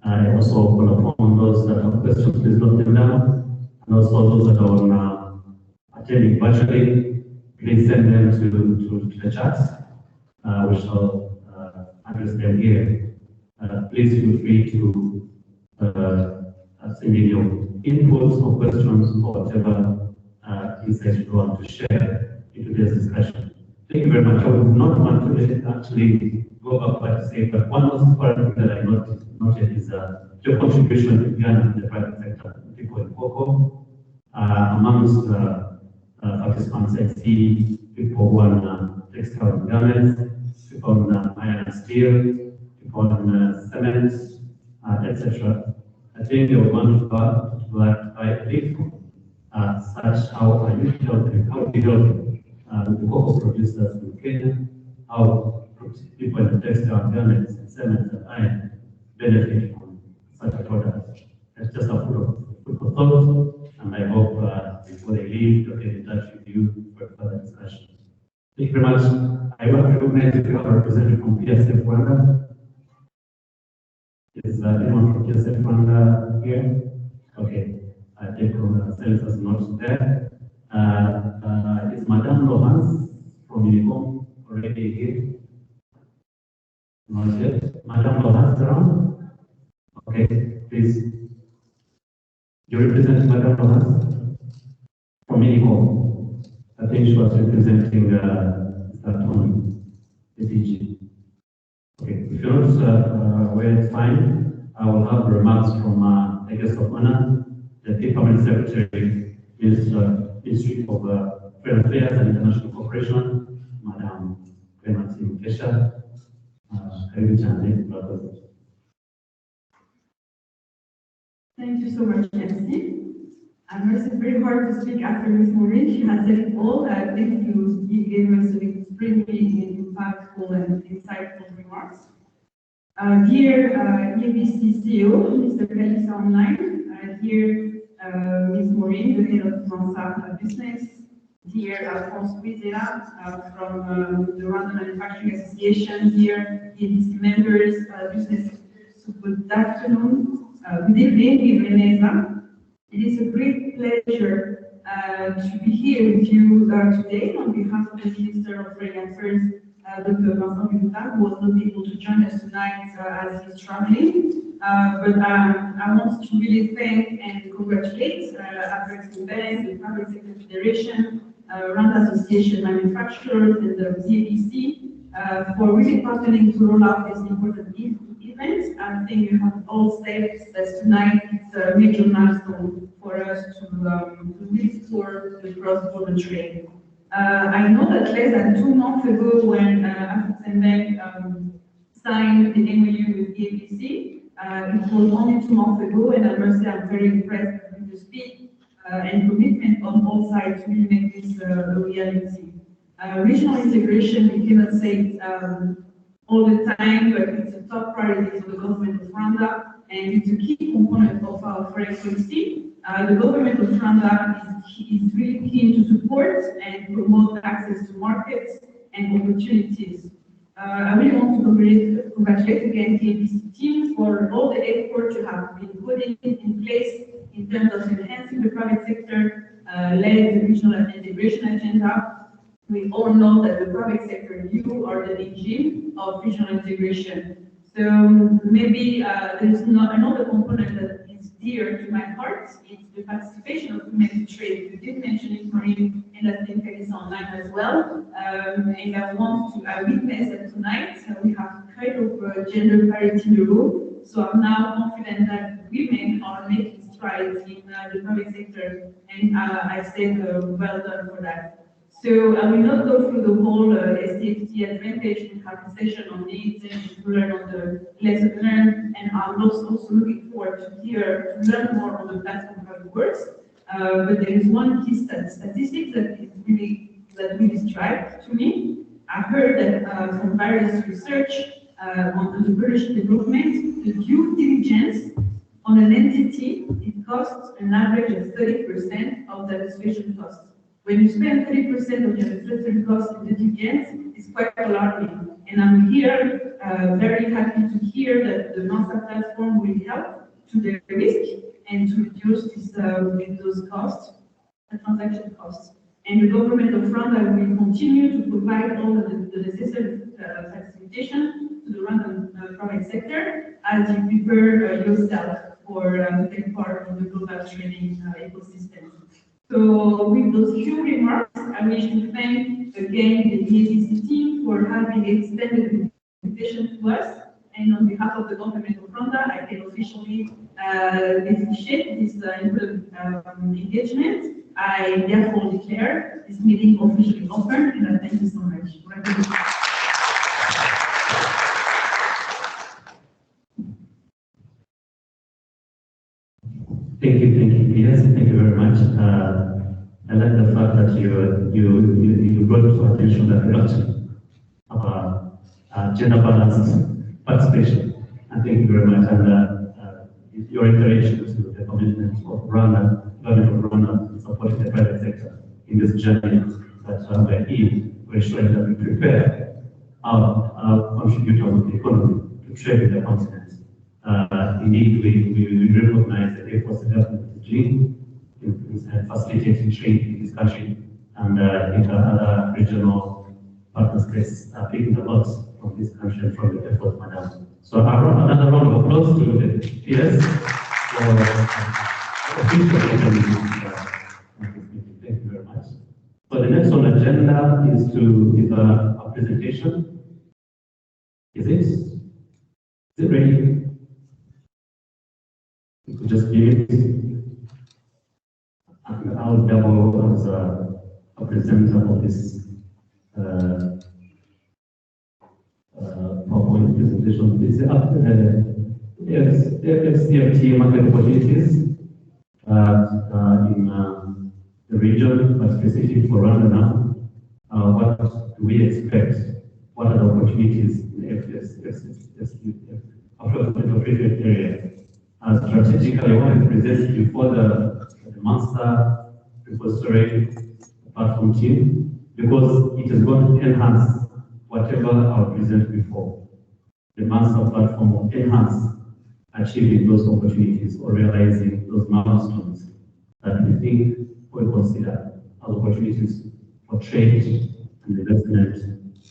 I also call upon those that have questions, please note them down. And also those that are attending virtually, please send them to the chat. We shall address them here. Please feel free to send in your inputs or questions or whatever insights you want to share in today's discussion. Thank you very much. I would not want to actually go back but say, but one most important thing that I noted is your contribution to Ghana in the private sector, people in Cocoa. Amongst participants, I see people who are textile and garments, people on iron and steel, people on cement, etc. I think they want to buy people such how are you helping, how do you help the cocoa producers in Kenya, how people in the textile and garments and cement and iron benefit from such a product. It's just a food for thought, and I hope before they leave, they'll get in touch with you for further discussion. Thank you very much. I want to recognize if you have a representative from PSF Rwanda. Is anyone from PSF Rwanda here? Okay. I think Celeste is not there. Is Madame Laurence from Unicom already here? Not yet. Madame Laurence around? Okay, please. You represent Madame Laurence from Unicom. I think she was representing Tony, the DG. Okay, if you're not where it's fine, I will have remarks from the guest of honor, the Permanent Secretary, Ministry of Foreign Affairs and International Cooperation, Madam Clementi Mukesha. Thank you so much, MC. I must it's very hard to speak after Ms. Maureen. She has said it all. I think you gave us extremely impactful and insightful remarks. Dear EBC CEO, Mr. Kalisa Online, dear Ms. Maureen, the head of Mansaf Business, dear Alphonse Wizera from the Rwanda Manufacturing Association here, its members, business. So good afternoon, good evening, Veneza. It is a great pleasure to be here with you today on behalf of the Minister of Foreign Affairs, Dr. Vincent Biruta, who was not able to join us tonight as he's traveling. But I want to really thank and congratulate AfCFTA, the Public Sector Federation, Rwanda Association Manufacturers, and the DABC for really partnering to roll out this important event. I think you have all said that tonight it's a major milestone for us to really support the cross-border trade. I know that less than 2 months ago, when AfCFTA signed the MOU with DABC, it was only 2 months ago, and I must say I'm very impressed with the speed and commitment on all sides to really make this a reality. Regional integration, we cannot say it all the time, but it's a top priority for the government of Rwanda, and it's a key component of our foreign policy. The government of Rwanda is really keen to support and promote access to markets and opportunities. I really want to congratulate again the ABC team for all the effort you have been putting in place in terms of enhancing the private sector, led the regional integration agenda. We all know that the private sector, you are the engine of regional integration. So maybe there's not another component that is dear to my heart. It's the participation of women in trade. You did mention it, Maureen, and I think it is online as well. And I witness that tonight we have kind of gender parity in the room. So I'm now confident that women are making strides in the private sector, and I said well done for that. So I will not go through the whole AfCFTA advantage. We have a session on needs and to learn on the lesson learned, and I'm also looking forward to learn more on the platform how it works. But there is one key statistic that really struck to me. I heard that from various research on the British development, the due diligence on an entity, it costs an average of 30% of the administration costs. When you spend 30% of your administrative costs in diligence, it's quite alarming. And I'm here very happy to hear that the Master platform will help to the risk and to reduce those costs, the transaction costs. And the government of Rwanda will continue to provide all the necessary facilitation to the Rwandan private sector as you prepare yourself for taking part in the global trading ecosystem. So with those few remarks, I wish to thank again the DABC team for having extended the invitation to us. And on behalf of the government of Rwanda, I can officially appreciate this important engagement. I therefore declare this meeting officially open, and I thank you so much. Thank you, yes, thank you very much. I like the fact that you brought to attention that we actually have gender balanced participation. And thank you very much. And your interaction to the commitment of Rwanda, government of Rwanda, in supporting the private sector in this journey that we're in. We're ensuring that we prepare our contributors of the economy to trade with the continent. Indeed, we recognize the efforts the government is doing in facilitating trade in this country, and I think other regional partners are picking a lot from this country and from the effort, madam. So another round of applause to the peers for official. Thank you very much. So the next on the agenda is a presentation. Is it ready? You could just give it, and I'll double as a presenter of this PowerPoint presentation. This is AfCFTA market opportunities in the region, but specifically for Rwanda now. What do we expect? What are the opportunities in the AfCFTA area? Strategically, I want to present before the master repository platform team because it is going to enhance whatever I presented before. The master platform will enhance achieving those opportunities or realizing those milestones that we think we consider as opportunities for trade and investment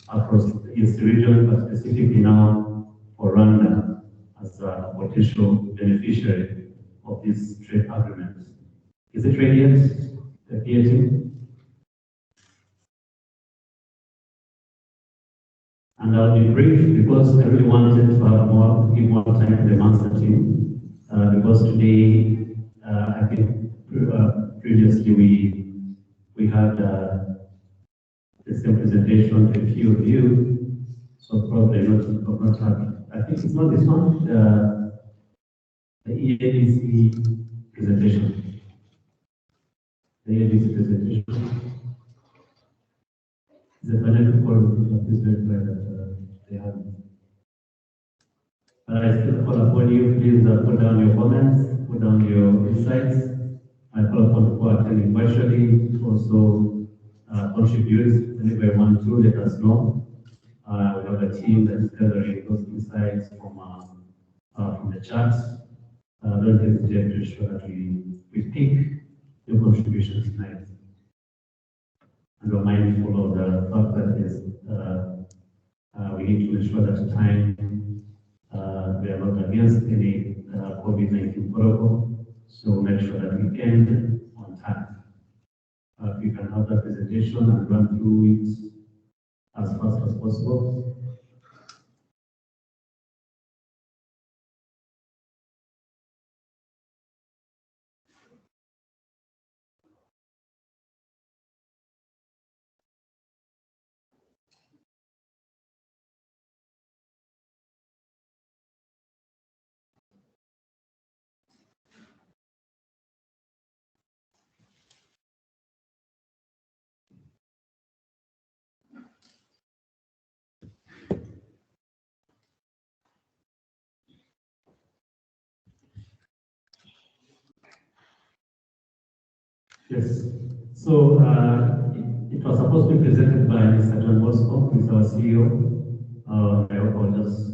across the East region, but specifically now for Rwanda as a potential beneficiary of this trade agreement. Is it ready yet? The PA team? And I'll be brief because I really wanted to have give more time to the master team. Because today, I think previously we had the same presentation to a few of you, so probably not have. I think it's not this one. The EADC presentation. The EADC presentation. The financial forum is verified that they have. I still call upon you, please put down your comments, put down your insights. I call upon people attending virtually also contribute. Whenever you want to, let us know. We have a team that is gathering those insights from the chat. Don't hesitate to ensure that we pick your contributions tonight. And we're mindful of the fact that we need to ensure that time we are not against any COVID-19 protocol, so make sure that we end on time. We can have that presentation and run through it as fast as possible. Yes. So it was supposed to be presented by Mr. John Bosco, who is our CEO. I hope I'll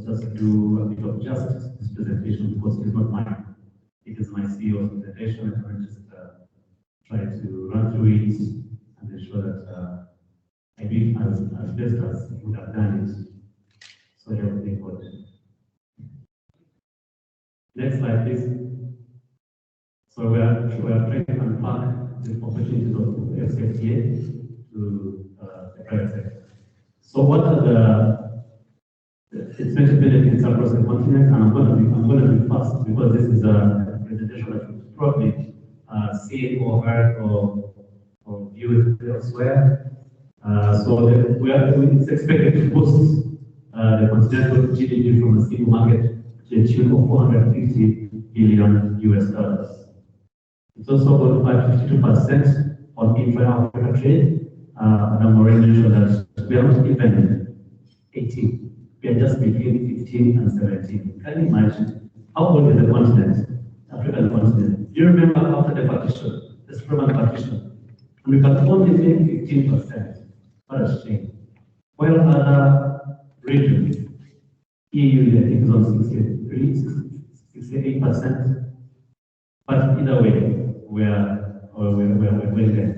just do a bit of justice to this presentation because it is not mine. It is my CEO's presentation, and I'll just try to run through it and ensure that I do it as best as he would have done it. So help me God. Next slide, please. So we are trying to unpack the opportunities of AfCFTA to the private sector. So what are its major benefits across the continent? And I'm going to be fast because this is a presentation that you've probably seen or heard or viewed elsewhere. It's expected to boost the continental GDP from a single market to a tune of $450 billion US. It's also going to add 52% on intra-Africa trade. And I'm already sure that we are not even 18. We are just between 15 and 17. Can you imagine how old is the continent, African continent? Do you remember after the partition, the Supreme partition? And we can only make 15%. What a shame. While other regions, EU, I think, is on 68%. But either way, we're well there.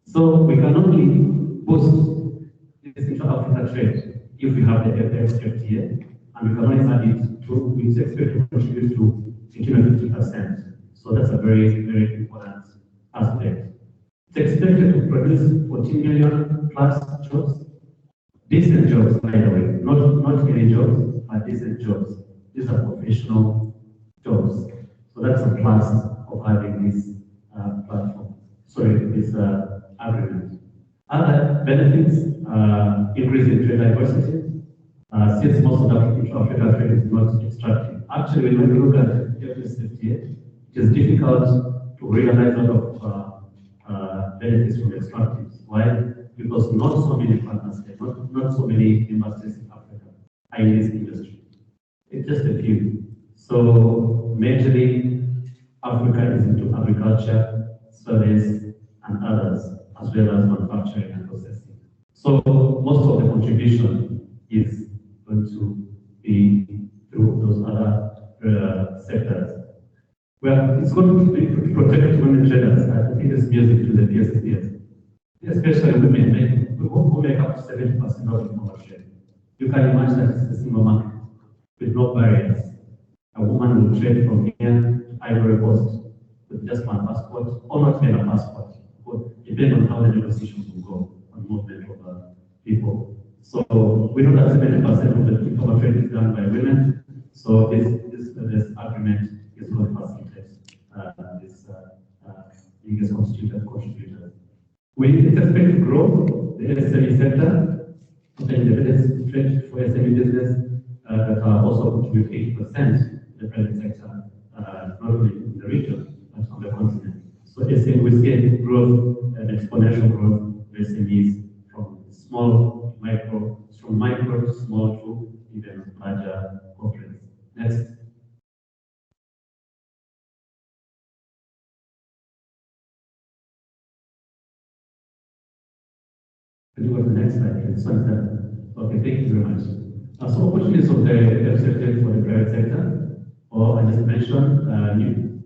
So we can only boost this intra-Africa trade if we have the AfCFTA, and we can only add it to, we expect to contribute to 50%. So that's a very, very important aspect. It's expected to produce 14 million plus jobs, decent jobs, by the way, not any jobs, but decent jobs. These are professional jobs. So that's a plus of having this platform. This agreement. Other benefits, increase in trade diversity. Since most of the Africa trade is not extractive. Actually, when we look at AfCFTA, it is difficult to realize a lot of benefits from extractives. Why? Because not so many partners, not so many member states in Africa are in this industry. It's just a few. So majorly, Africa is into agriculture, service, and others. as well as manufacturing and processing. So most of the contribution is going to be through those other sectors. Well, it's going to be protected women traders. I think it's music to the PSCS, especially women who make up to 70% of the informal trade. You can imagine that it's a single market with no barriers. A woman will trade from here to Ivory Coast with just one passport, or not even a passport, depending on how the negotiations will go on movement of people. So we know that 70% of the informal trade is done by women. So this agreement is going to facilitate this biggest contributor. We expect to grow the SME sector, obtain the biggest trade for SME business that are also contribute 8% to the private sector, not only in the region, but on the continent. So we see growth, exponential growth of SMEs from micro to small to even larger corporates. Next. Can you go to the next slide, please? Okay, thank you very much. So opportunities of the AfCFTA for the private sector, or I just mentioned,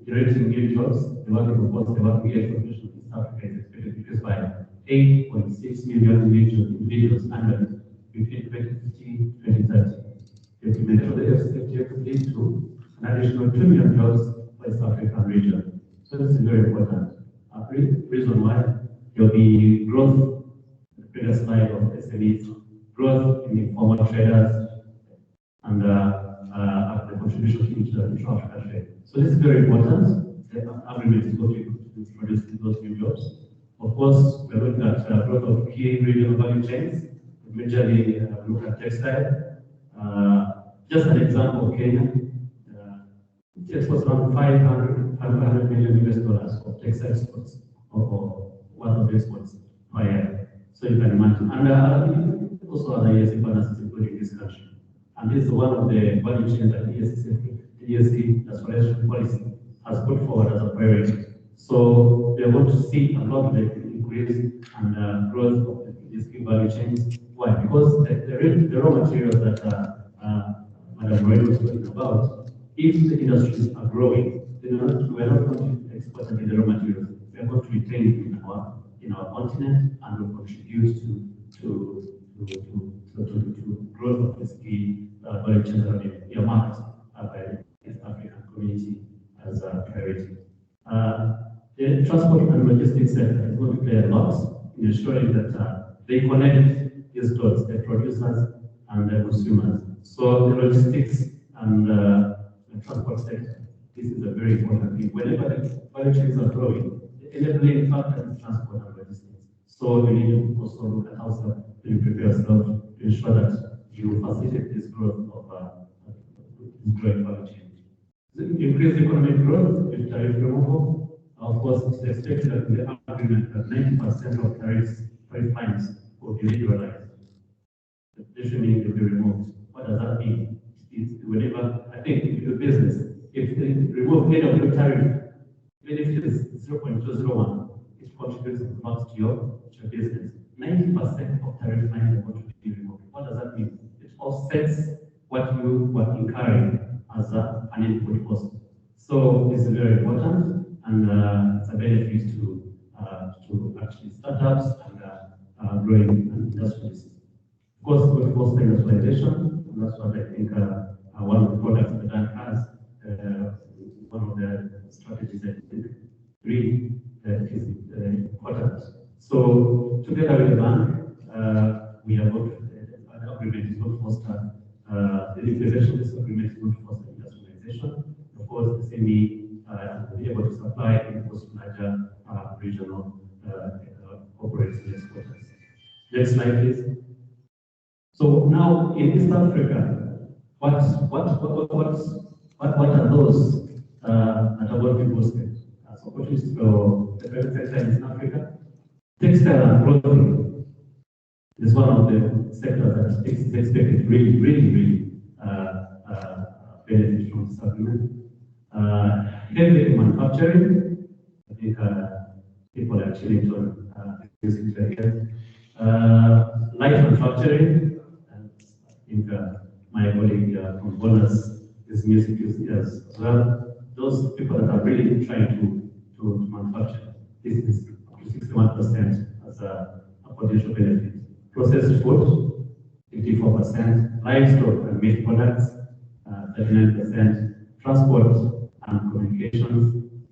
generating new jobs, the working age population in East Africa is expected to increase by 8.6 million individuals annually between 2015 and 2030. The implementation of the AfCFTA could lead to an additional 2 million jobs for East African region. So this is very important. Reason why there will be growth, the previous slide of SMEs, growth in informal traders, and the contribution to intra-African trade. So this is very important. The agreement is going to produce those new jobs. Of course, we're looking at growth of key regional value chains. We majorly look at textile. Just an example, Kenya. It exports around 500 million US dollars of textile exports, or worth of exports per year. So you can imagine. And also other ESC partners, including this country. And this is one of the value chains that ESC transformation policy has put forward as a priority. So we are going to see a lot of the increase and growth of the ESC value chains. Why? Because the raw materials that Madam Moreno was talking about, if the industries are growing, then we are not going to export the raw materials. We are going to retain it in our continent and will contribute to growth of this key value chain that have been earmarked by the East African community as a priority. The transport and logistics sector is going to play a lot in ensuring that they connect these dots, the producers and the consumers. So the logistics and the transport sector, this is a very important thing. Whenever the value chains are growing, the enabling factor is transport and logistics. So you need to also look at how you prepare yourself to ensure that you facilitate this growth of this growing value chain. Increased economic growth with tariff removal. Of course, it's expected that in the agreement that 90% of tariff fines will be liberalized. This should mean will be removed. What does that mean? It's whenever, I think, if you do business, if they remove any of your tariff, even if it is 0.201, it contributes much to your business. 90% of tariff fines are going to be removed. What does that mean? It offsets what you were incurring as an input cost. So it's very important, and it's a benefit to actually startups and growing industries. Of course, it's going to foster industrialization, and that's what I think one of the products the bank has. One of the strategies I think really is important. So together with the bank, we are going to, an agreement is going to foster the implementation of this agreement is going to foster industrialization. Of course, the SME will be able to supply in larger regional corporates and exporters. Next slide, please. So now in East Africa, what are those that are going to be boosted? So opportunities for the private sector in East Africa. Textile and clothing is one of the sectors that is expected to really benefit from this agreement. Heavy manufacturing, I think people like Chillington, music here. Light manufacturing, I think my colleague from Bonus is music as well. Those people that are really trying to manufacture, this is 61% as a potential benefit. Processed food, 54%, livestock and meat products, 39%, transport and communications,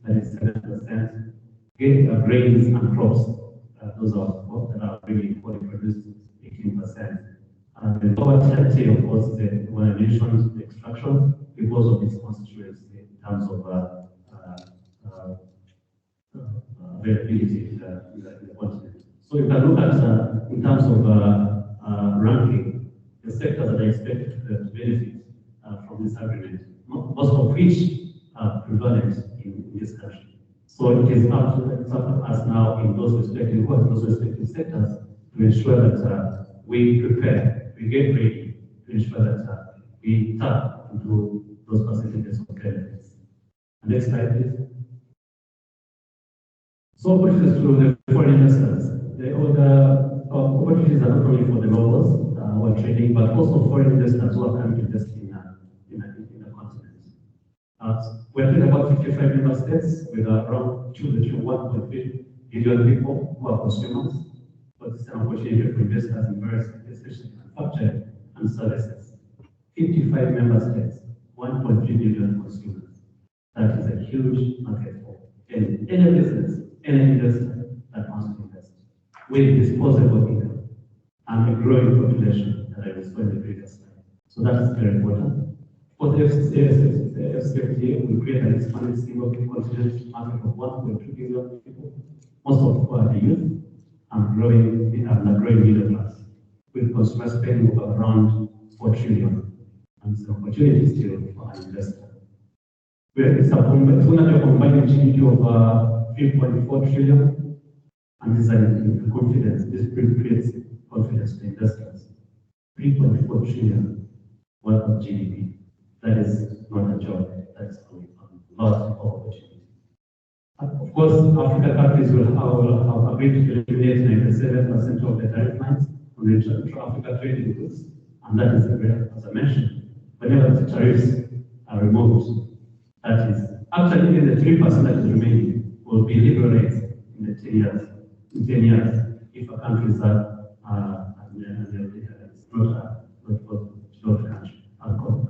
37%, grains and crops, those are that are really important produced, 18%. And the poverty, of course, when I mentioned the extraction, because of its constituency in terms of availability in the continent. So you can look at, in terms of ranking, the sectors that are expected to benefit from this agreement, most of which are prevalent in this country. So it is up to us now in those respective sectors to ensure that we prepare, we get ready to ensure that we tap into those percentages of benefits. Next slide, please. So opportunities to the foreign investors. The opportunities are not only for the locals who are trading, but also foreign investors who are coming to invest in the continent. We're talking about 55 member states with around 2 to 1.3 billion people who are consumers. But it's an opportunity for investors in various sectors, especially manufacturing and services. 55 member states, 1.3 billion consumers. That is a huge market for any business, any investor that wants to invest with disposable income and a growing population that I saw in the previous slide. So that is very important. For the AfCFTA, we create an expanded single continent market of 1.2 billion people, most of whom are the youth, and growing middle class, with consumer spending of around 4 trillion, and some opportunities still for an investor. It's going to have a combined GDP of 3.4 trillion, and this is confidence. This creates confidence to investors. 3.4 trillion worth of GDP. That is not a job. That's a lot of opportunity. Of course, African countries will have agreed to eliminate 97% of the tariff lines on the intra-Africa trading goods, and that is, as I mentioned, whenever the tariffs are removed, that is actually even the 3% that is remaining will be liberalized in the 10 years. In 10 years, if a country is not a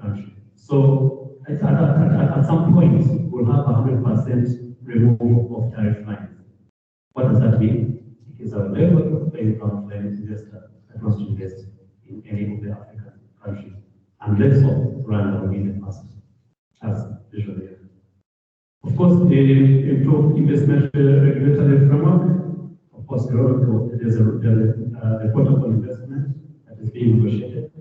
country. So at some point, we'll have 100% removal of tariff lines. What does that mean? It is a level playing ground for any investor that wants to invest in any of the African countries. And let's hope Rwanda will be the first, as usually. Of course, the improved investment regulatory framework. Of course, there's the protocol investment that is being negotiated.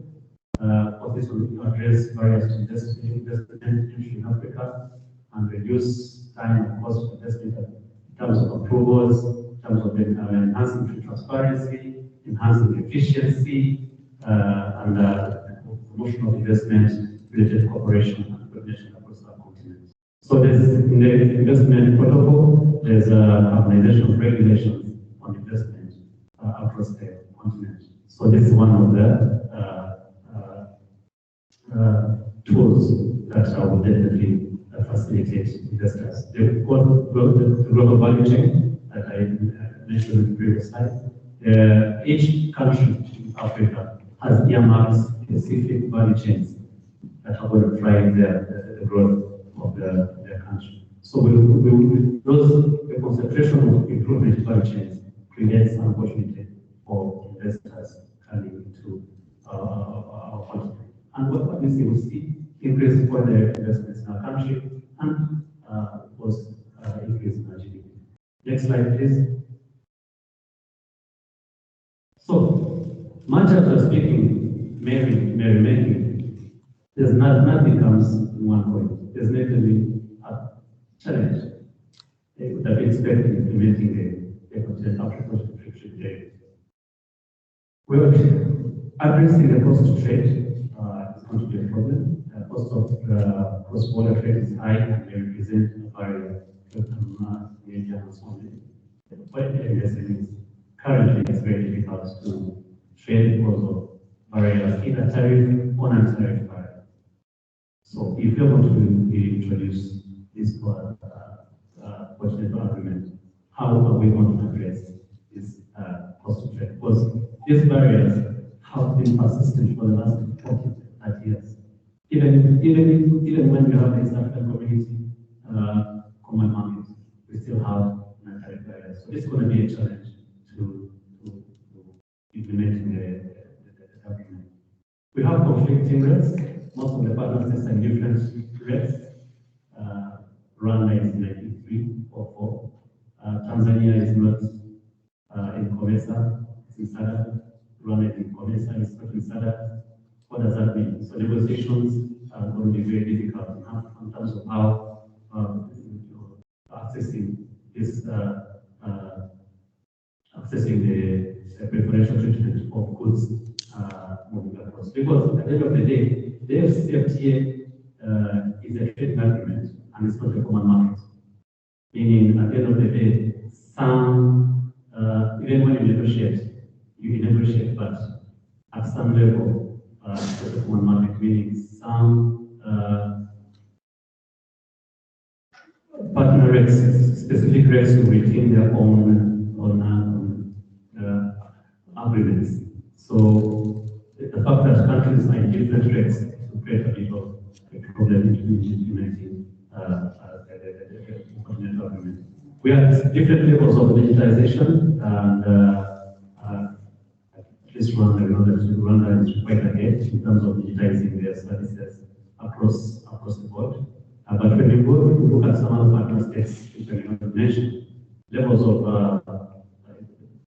This will address barriers to investment in Africa and reduce time and cost of investment in terms of approvals, in terms of enhancing transparency, enhancing efficiency, and promotion of investment related cooperation and coordination across our continent. So there's in the investment protocol, there's a harmonization of regulations on investment across the continent. So this is one of the tools that will definitely facilitate investors. The global value chain that I mentioned in the previous slide. Each country in Africa has earmarked specific value chains that are going to drive the growth of their country. So the concentration of improvement value chains creates an opportunity for investors coming into our continent. And what we see, increase for the investments in our country and of course increase in our GDP. Next slide, please. So, much after speaking, merrymaking, there's nothing comes in one point. There's definitely a challenge that we expect in implementing the Continental African Free Trade Area. We're addressing the cost of trade. It's going to be a problem. The cost of cross-border trade is high and they represent a barrier to India and so on. SMEs. Currently, it's very difficult to trade because of barriers, either tariff or non-tariff barriers. So if you're going to introduce this continental agreement, how are we going to address this cost of trade? Because these barriers have been persistent for the last 40, 30 years. Even when we have the East African Community common market, we still have non-tariff barriers. So it's going to be a challenge to implement the agreement. We have conflicting rates. Most of the partner states are in different rates. Rwanda is 93.44. Tanzania is not in COMESA, it's in SADC. Rwanda is in COMESA, it's not in SADC. What does that mean? So negotiations are going to be very difficult in terms of how accessing this, accessing the preferential treatment of goods moving across. Because at the end of the day, the AfCFTA is a trade agreement and it's not a common market. Meaning, at the end of the day, some, even when you negotiate, but at some level, it's a common market, meaning some partner rates, specific rates will retain their own agreements. So the fact that countries are in different rates will create a bit of a problem in implementing the continental agreement. We have different levels of digitization, and at least Rwanda is quite ahead in terms of digitizing their services across the board. But when you look at some other partner states, which I mentioned, levels of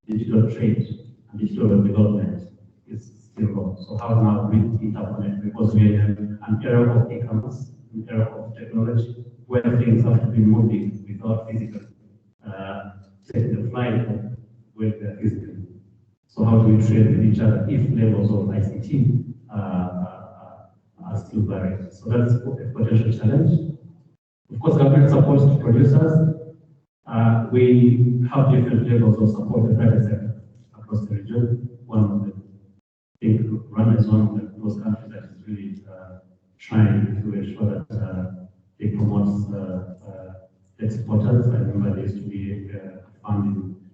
digital trade and digital development is still low. So how now we interconnect? Because we are in an era of e-commerce, an era of technology, where things have to be moving without physically taking the flight where they are physically. So how do we trade with each other if levels of ICT are still barriers? So that's a potential challenge. Of course, government support to producers. We have different levels of support to the private sector across the region. One of them, I think Rwanda is one of those countries that is really trying to ensure that they promote exporters. I remember there used to be a fund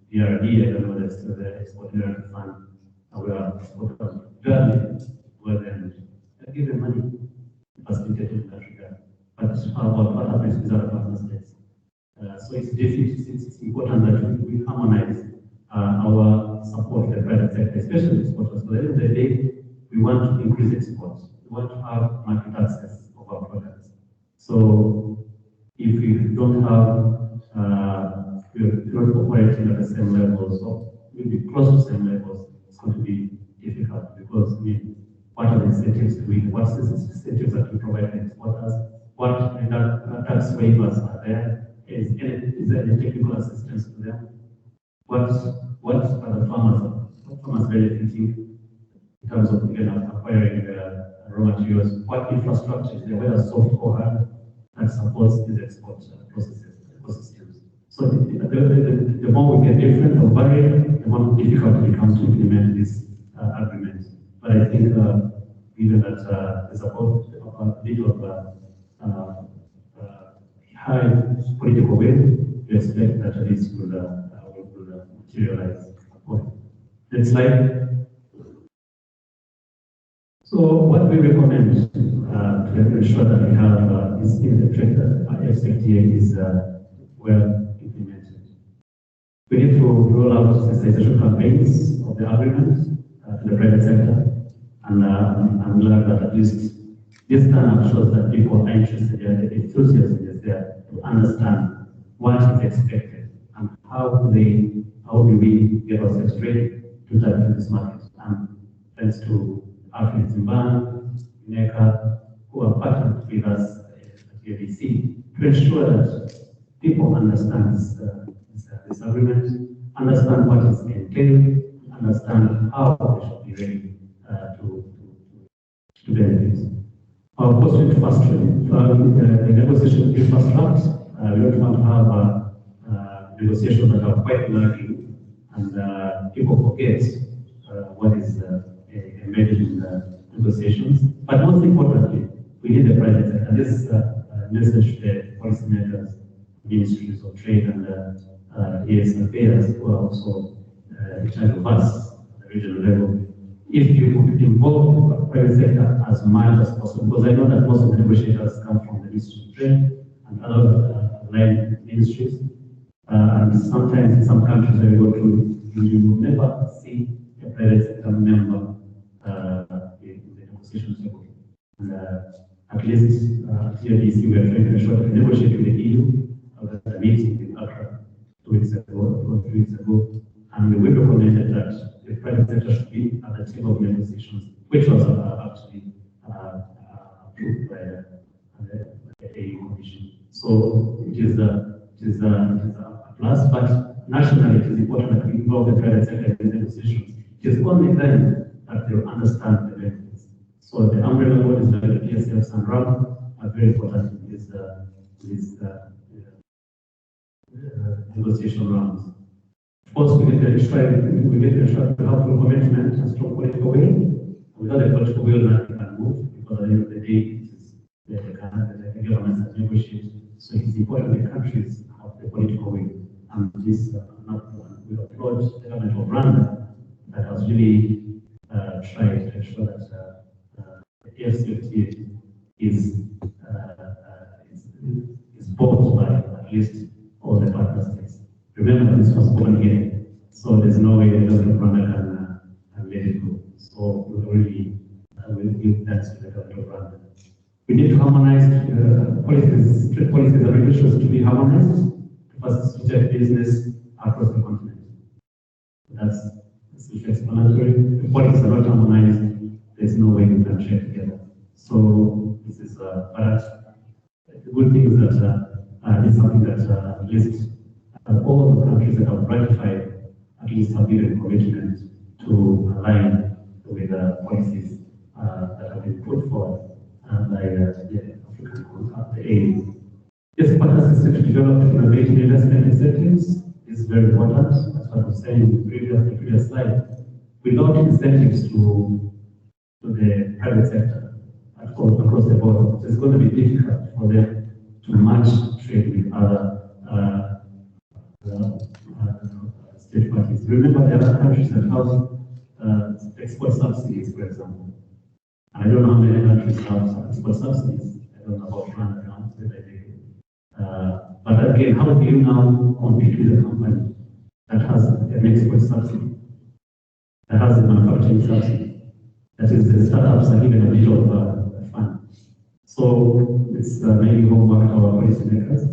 in DRD, I don't know whether it's the exporter fund, where exporters gladly go there and give them money to facilitate in that regard. But what happens with other partner states? So it's important that we harmonize our support to the private sector, especially exporters. But at the end of the day, we want to increase exports. We want to have market access of our products. So if we don't have, if we're not operating at the same levels, or maybe close to the same levels, it's going to be difficult because what are the incentives do we, what's the incentives that we provide to exporters? What tax waivers are there? Is there any technical assistance to them? What are the farmers benefiting in terms of acquiring raw materials? What infrastructure is there, whether soft or hard, that supports these export ecosystems? So the more we get different or varied, the more difficult it becomes to implement this agreement. But I think given that there's a bit of high political will, we expect that this will materialize. Next slide. So what we recommend to ensure that we have this integrated AfCFTA is well implemented. We need to roll out sensitization campaigns of the agreement to the private sector, and I'm glad that at least this kind of shows that people are interested and the enthusiasm is there to understand what is expected and how do we get ourselves ready to tap into this market. And thanks to African Zimbabwe, NECA, who are partnered with us at the ABC to ensure that people understand this agreement, understand what is entailed, understand how they should be ready to benefit. Of course, with fast track, the negotiation will be fast tracked. We don't want to have negotiations that are quite lacking, and people forget what is embedded in the negotiations. But most importantly, we need the private sector. This message to the policymakers, ministries of trade and AfCFTA, who are also in charge of us at the regional level. If you could involve the private sector as much as possible, because I know that most of the negotiators come from the Ministry of Trade and other line ministries, and sometimes in some countries where you go to, you will never see a private sector member in the negotiation table. And at least here DC, we are trying to ensure that we negotiate with the EU. The meeting in Accra 2 weeks ago, or 3 weeks ago, and we recommended that the private sector should be at the table of negotiations, which was actually approved by the EU Commission. So it is a plus, but nationally it is important that we involve the private sector in the negotiations. It is only then that they will understand the benefits. So the umbrella bodies like the PSFs and RAB are very important in this negotiation rounds. Of course, we need to ensure a helpful commitment and strong political will. Without the political will, nothing can move, because at the end of the day, it is the governments that negotiate. So it is important the countries have the political will. And this, we applaud the government of Rwanda that has really tried to ensure that the AfCFTA is bought by at least all the partner states. Remember, this was born here, so there's no way the government of Rwanda can let it go. So we already will give thanks to the government of Rwanda. We need to harmonize policies, trade policies and regulations to be harmonized to facilitate business across the continent. That's self-explanatory. If policies are not harmonized, there's no way we can trade together. So this is but the good thing is that it's something that at least all of the countries that have ratified at least have given commitment to align with the policies that have been put forward by the African Continent, the AU. This partner system to develop innovative investment incentives is very important. That's what I was saying in the previous slide. Without incentives to the private sector across the board, it's going to be difficult for them to match trade with other state parties. Remember, there are other countries that have export subsidies, for example. I don't know how many countries have export subsidies. I don't know about Rwanda now, but again, how do you now compete with a company that has an export subsidy, that has a manufacturing subsidy, that is the startups are given a bit of a fund? So it's maybe homework to our policymakers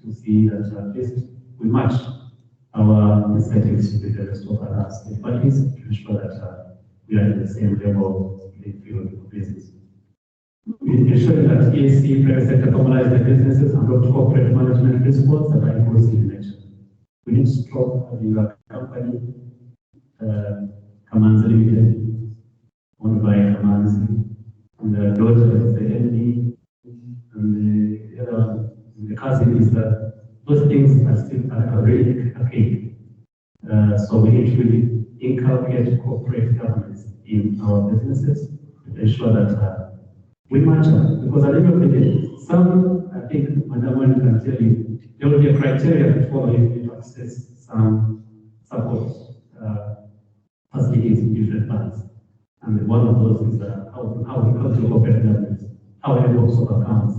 to see that at least we match our incentives with the rest of other state parties to ensure that we are at the same level in field of business. We ensure that EAC private sector formalize the businesses and adopt corporate management principles that are inclusive in nature. We need to stop having a company, Kamanzi Limited, owned by Kamanzi, and the daughter is the MD, and the other one, the cousin is that those things are still really archaic. So we need to really inculcate corporate governance in our businesses to ensure that we match up. Because at the end of the day, some, I think, Madam Wen can tell you, there will be a criteria to follow if you access some support facilities in different parts. And one of those is how do you corporate governance, how do you books of accounts,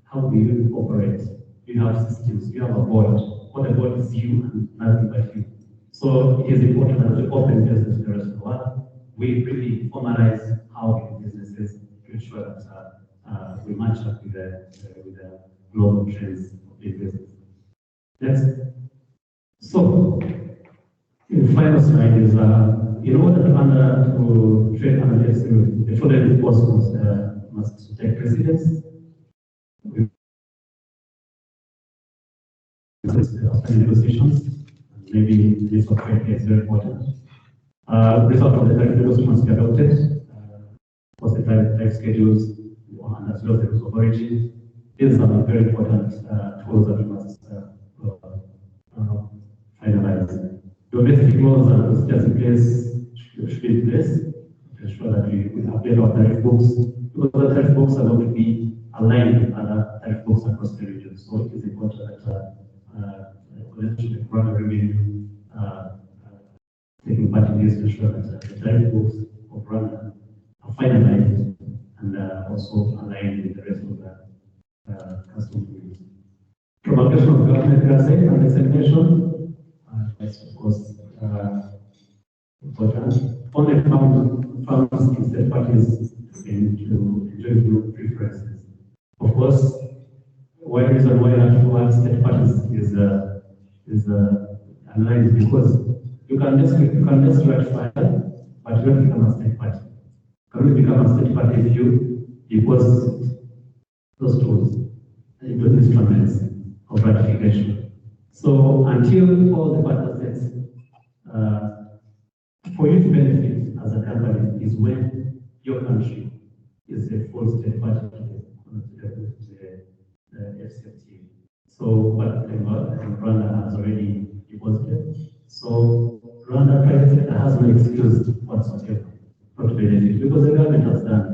how do you operate? You have systems, you have a board. What the board is you and nothing but you. So it is important that we open business to the rest of the world. We really formalize how we do businesses to ensure that we match up with the global trends of the business. Next. So, the final slide is in order to trade under the following force must take precedence. After negotiations, maybe this of trade is very important. Result of the negotiations must be adopted. Was the time schedules and as well as the rules of origin. These are very important tools that we must areas. Domestic laws and procedures in place should be in place to ensure that we update our tariff books, because the tariff books are going to be aligned with other tariff books across the region. So it is important that collection of revenue taking part in this to ensure that the tariff books of Rwanda are finalized and also aligned with the rest of the customs unions. Propagation of government currency and examination, that's of course important. Only farmers in third parties to enjoy group preferences. Of course, one reason why that towards third parties is aligned because you can just ratify, but you don't become a state party. You can only become a state party if you deposit those tools and those instruments of ratification. So until all the partner states, for you to benefit as a company is when your country is a full state party to the AfCFTA. So, but Rwanda has already deposited. So Rwanda private sector has no excuse whatsoever not to benefit because the government has done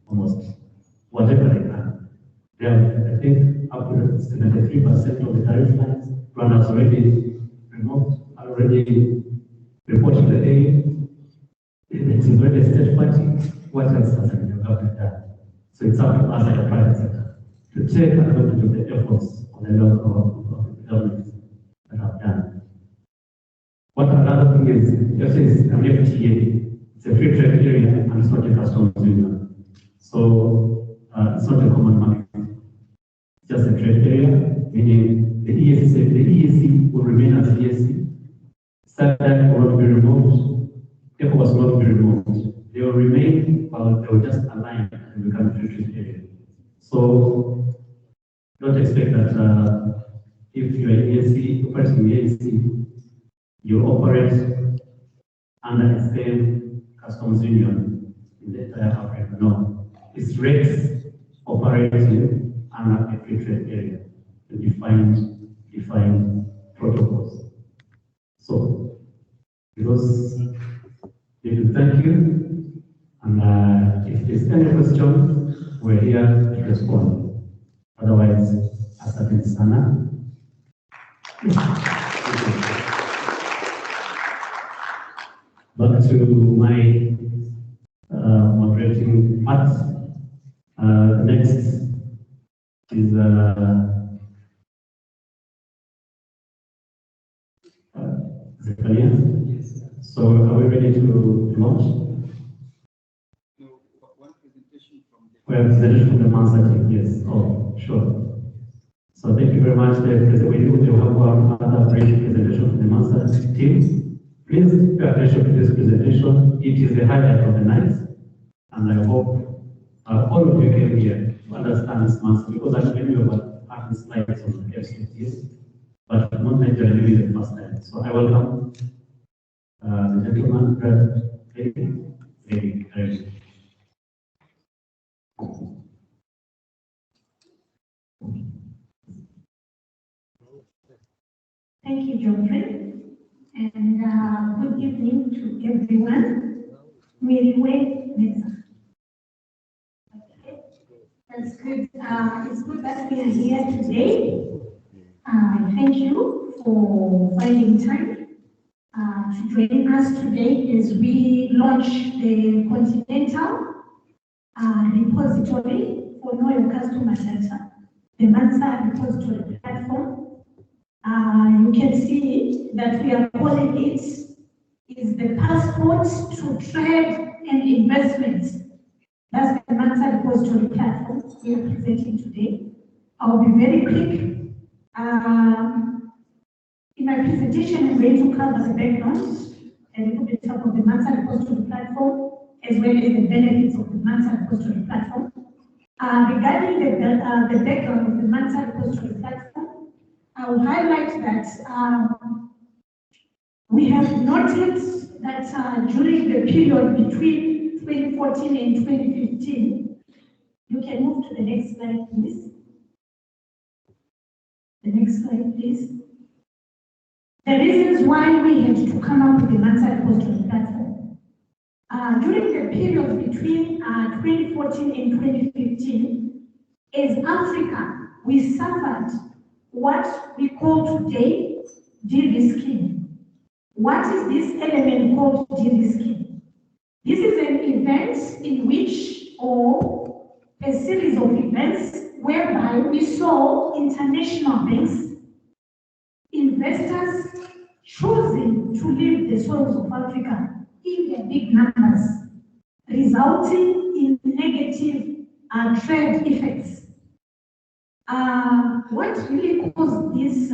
almost whatever they can. They have, I think, up to 73% of the tariff lines. Rwanda has already removed, already reported the aid. It's already a state party. What else has the government done? So it's up to us at the private sector to take advantage of the efforts of the local governments that have done. What another thing is, just is an FTA. It's a free trade area and it's not a customs union. So it's not a common market. It's just a trade area, meaning the EAC will remain as EAC. SADC will not be removed. ECOWAS will not be removed. They will remain, but they will just align and become a free trade area. So don't expect that if you are EAC, operating in EAC, you operate under the same customs union in the entire Africa. No, it's rates operating under a free trade area, the defined protocols. So, because we will thank you, and if there's any question, we're here to respond. Otherwise, asante sana. Back to my moderating part. Next is Zakaria. So are we ready to launch? One presentation from the... We have presentation from the Mansa team, yes. Oh, sure. So thank you very much. We will have another brief presentation from the Mansa team. Please pay attention to this presentation. It is the highlight of the night, and I hope all of you came here to understand this Mansa, because I many of us have the slides on the FCTs, but not necessarily the first time. So I welcome the gentleman, very. Thank you, Geoffrey, and good evening to everyone. Okay. That's good. It's good that we are here today. Thank you for finding time to join us today as we launch the Continental Repository for Know Your Customer Data, the Mansa Repository Platform. You can see that we are calling it is the passport to trade and investments. That's the Mansa Repository Platform we are presenting today. I'll be very quick. In my presentation, I'm going to cover the background, a little bit of the Mansa Repository Platform, as well as the benefits of the Mansa Repository Platform. Regarding the background of the Mansa Repository Platform, I will highlight that we have noted that during the period between 2014 and 2015, you can move to the next slide, please. The next slide, please. the reasons why we had to come up with the Mansard Apostolic platform. During the period between 2014 and 2015, as Africa, we suffered what we call today de-risking. What is this element called de-risking? This is an event in which, or a series of events whereby we saw international banks, investors choosing to leave the soils of Africa in their big numbers, resulting in negative trade effects. What really caused this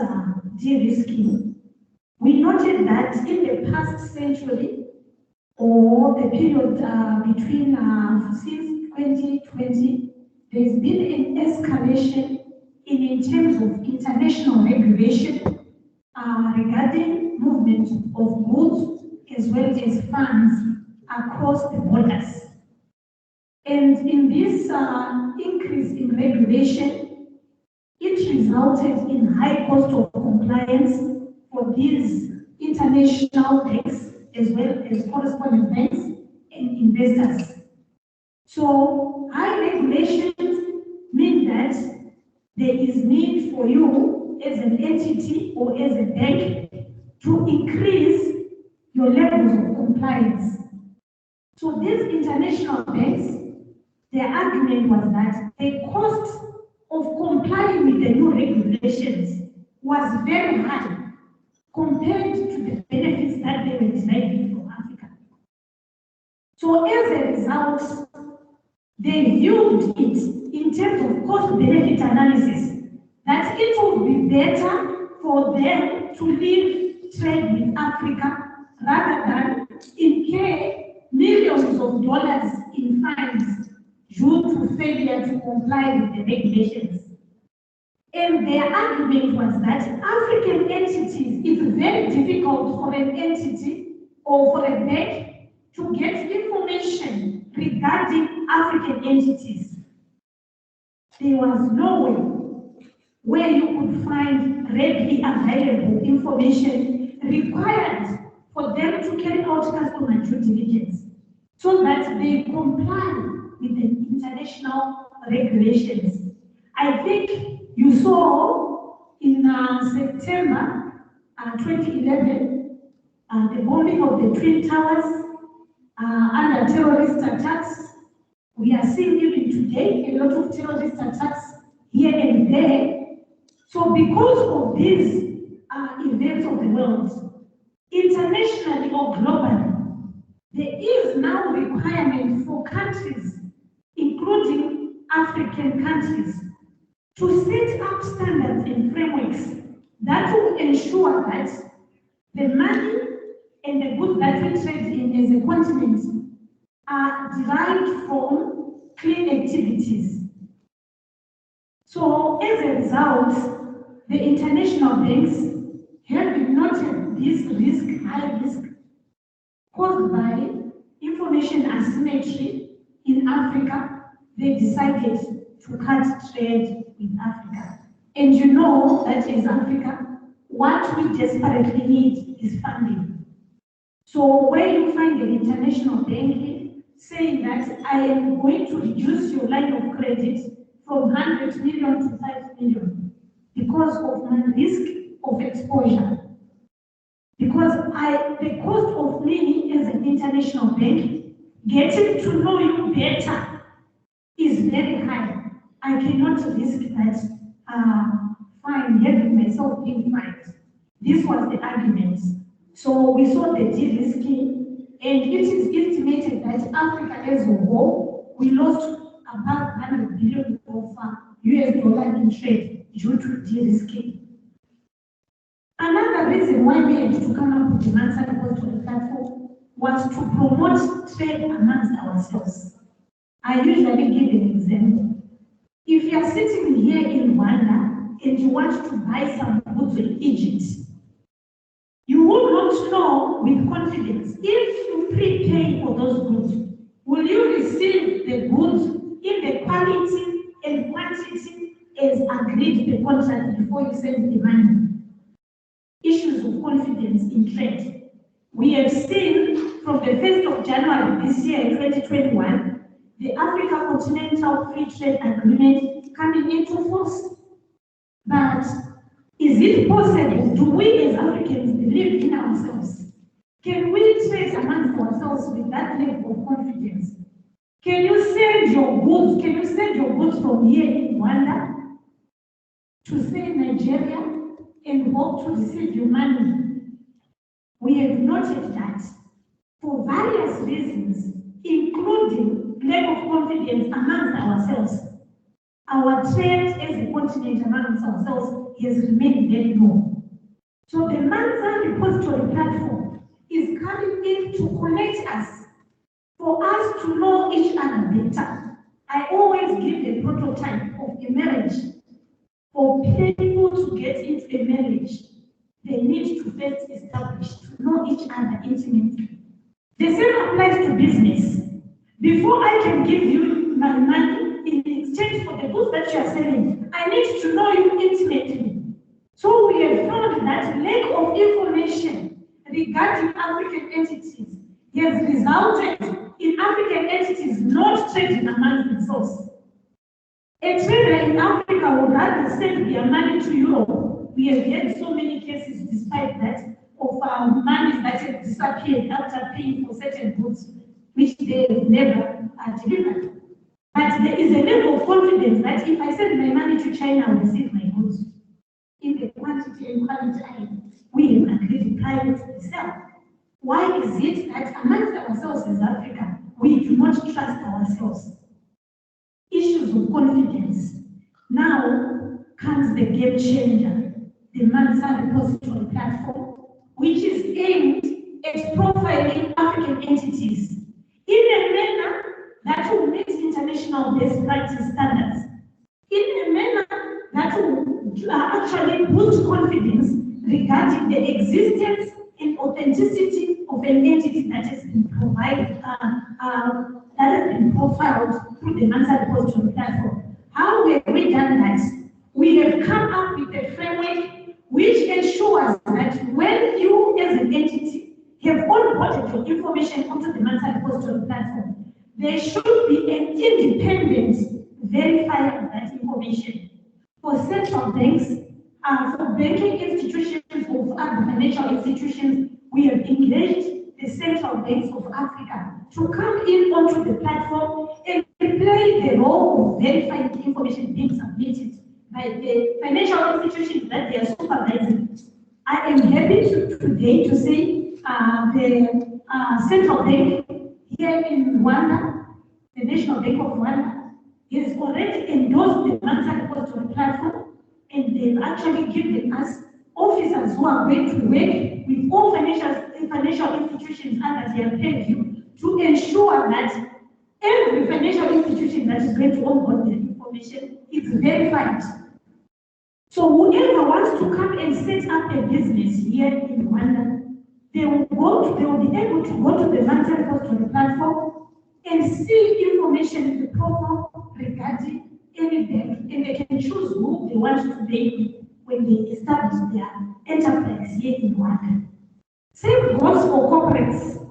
de-risking? We noted that in the past century, or the period between since 2020, there's been an escalation in terms of international regulation regarding movement of goods as well as funds across the borders. And in this increase in regulation, it resulted in high cost of compliance for these international banks as well as correspondent banks and investors. So high regulations mean that there is need for you as an entity or as a bank to increase your levels of compliance. So these international banks, their argument was that the cost of complying with the new regulations was very high compared to the benefits that they were deriving from Africa. So as a result, they viewed it in terms of cost-benefit analysis that it would be better for them to leave trade with Africa rather than incur millions of dollars in fines due to failure to comply with the regulations. And their argument was that African entities, it's very difficult for an entity or for a bank to get information regarding African entities. There was no way where you could find readily available information required for them to carry out customer due diligence so that they comply with the international regulations. I think you saw in September 2011 the bombing of the Twin Towers under terrorist attacks. We are seeing even today a lot of terrorist attacks here and there. So because of these events of the world, internationally or globally, there is now a requirement for countries, including African countries, to set up standards and frameworks that will ensure that the money and the goods that we trade in as a continent are derived from clean activities. So as a result, the international banks have noted this risk, high risk, caused by information asymmetry in Africa. They decided to cut trade with Africa. And you know that as Africa, what we desperately need is funding. So where you find an international bank saying that I am going to reduce your line of credit from 100 million to 5 million because of my risk of exposure. Because the cost of me as an international bank, getting to know you better is very high. I cannot risk that fine, having myself being fined. This was the argument. So we saw the de-risking, and it is estimated that Africa as a whole, we lost about 100 billion of US dollar in trade due to de-risking. Another reason why we had to come up with the Mansard Apostolic platform was to promote trade amongst ourselves. I usually give an example. If you are sitting here in Rwanda and you want to buy some goods in Egypt, you will not know with confidence if you prepay for those goods. Will you receive the goods in the quality and quantity as agreed the contract before you send the money? Issues of confidence free trade. We have seen from the 1st of January this year, 2021, the Africa Continental Free Trade Agreement coming into force. But is it possible? Do we as Africans believe in ourselves? Can we trade amongst ourselves with that level of confidence? Can you send your goods? Can you send your goods from here in Rwanda to say Nigeria and hope to receive your money? We have noted that for various reasons, including lack of confidence amongst ourselves, our trade as a continent amongst ourselves has remained very low. So the Manza Repository platform is coming in to connect us, for us to know each other better. I always give a prototype of a marriage. For people to get into a marriage, they need to first establish, to know each other intimately. The same applies to business. Before I can give you my money in exchange for the goods that you are selling, I need to know you intimately. So we have found that lack of information regarding African entities has resulted in African entities not trading among themselves. A trader in Africa would rather send their money to Europe. We have had so many cases, despite that, of money that has disappeared after paying for certain goods, which they have never delivered. But there is a level of confidence that if I send my money to China, I will receive my goods in the quantity and quality we have agreed to privately sell. Why is it that amongst ourselves as Africa, we do not trust ourselves? Issues of confidence. Now comes the game changer, the Manza Repository platform, which is aimed at profiling African entities in a manner that will meet international best practice standards, in a manner that will actually boost confidence regarding the existence and authenticity of an entity that has been provided, that has been profiled through the Manza Repository platform. How have we done that? We have come up with a framework which ensures that when you as an entity have onboarded your information onto the Manza Repository platform, there should be an independent verifier of that information. For central banks, for banking institutions, for other financial institutions, we have engaged the central banks of Africa to come in onto the platform and play the role of verifying the information being submitted by the financial institutions that they are supervising. I am happy today to say the central bank here in Rwanda, the National Bank of Rwanda, has already endorsed the Manza Repository platform, and they've actually given us officers who are going to work with all financial institutions under their purview to ensure that every financial institution that is going to onboard the information is verified. So whoever wants to come and set up a business here in Rwanda, they will be able to go to the Manza Repository platform and see information in the profile regarding any bank, and they can choose who they want to bank with when they establish their enterprise here in Rwanda. Same goes for corporates.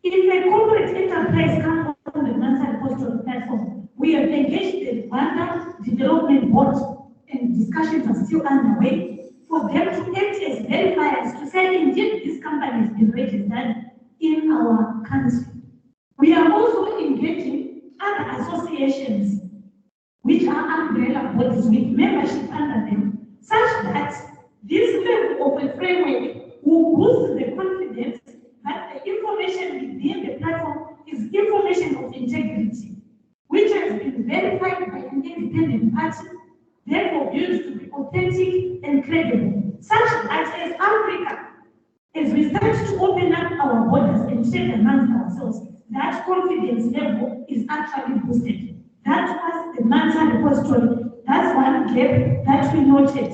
If a corporate enterprise comes on the Manza Repository platform, we have engaged the Rwanda Development Board, and discussions are still underway for them to act as verifiers to say, indeed, this company has been registered in our country. We are also engaging other associations, which are umbrella bodies with membership under them, such that this level of a framework will boost the confidence that the information within the platform is information of integrity, which has been verified by an independent party, therefore viewed to be authentic and credible, such that as Africa, as we start to open up our borders and trade amongst ourselves, that confidence level is actually boosted. That was the Manza Repository. That's one gap that we noted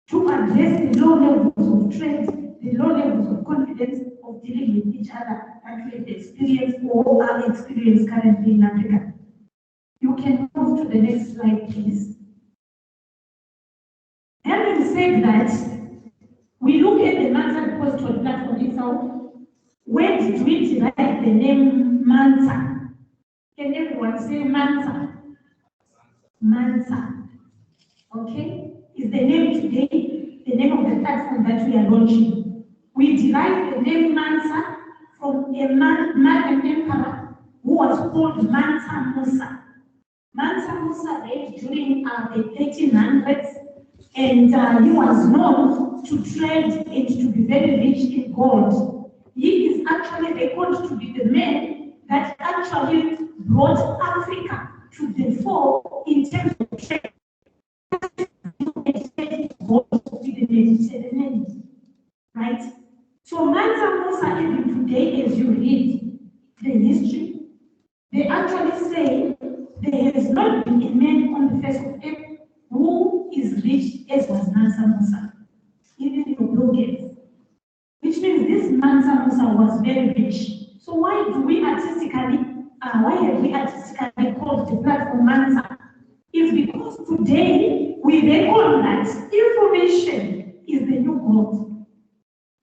to address the low levels of trade, the low levels of confidence of dealing with each other that we have experienced or are experiencing currently in Africa. You can move to the next slide, please. Having said that, we look at the Manza Repository platform do we derive the name Manta? Can everyone say Manta? Manta. Okay? Is the name today, the name of the platform that we are launching. We derived the name Manta from a Malian emperor who was called Mansa Musa. Mansa Musa reigned during the 1300s, and he was known to trade and to be very rich in gold. He is actually reckoned to be the man that actually brought Africa to the fore in terms of trade. Right? So Mansa Musa, even today, as you read the history, they actually say there has not been a man on the face of earth who is rich as was Mansa Musa, even for Bill Gates. Which means this Mansa Musa was very rich. So why have we artistically called the platform Mansa? It's because today we reckon that information is the new gold.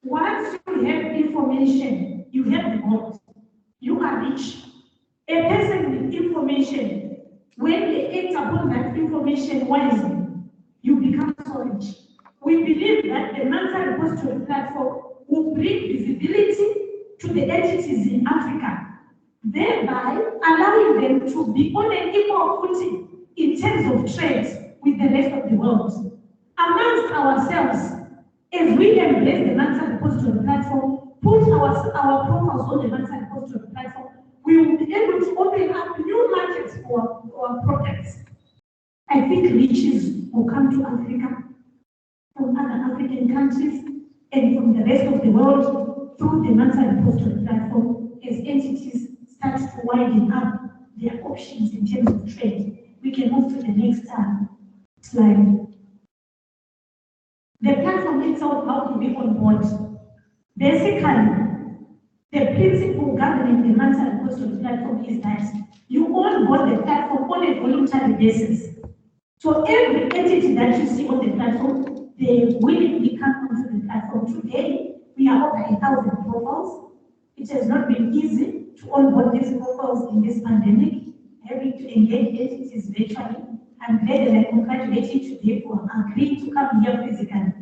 Once you have information, you have the gold. You are rich. A person with information, when they act upon that information wisely, you become so rich. We believe that the Mansa Repository platform will bring visibility to the entities in Africa, thereby allowing them to be on an equal footing in terms of trade with the rest of the world. Amongst ourselves, as we embrace the Mansa Repository platform, put our profiles on the Mansa Repository platform, we will be able to open up new markets for our products. I think riches will come to Africa from other African countries and from the rest of the world through the Mansa Repository platform as entities start to widen up their options in terms of trade. We can move to the next slide. The platform itself, how do we onboard? Basically, the principle governing the Mansa Repository platform is that you onboard the platform on a voluntary basis. So every entity that you see on the platform, they willingly come onto the platform. Today, we are over 1,000 profiles. It has not been easy to onboard these profiles in this pandemic, having to engage entities virtually. I'm glad and I congratulate you today for agreeing to come here physically.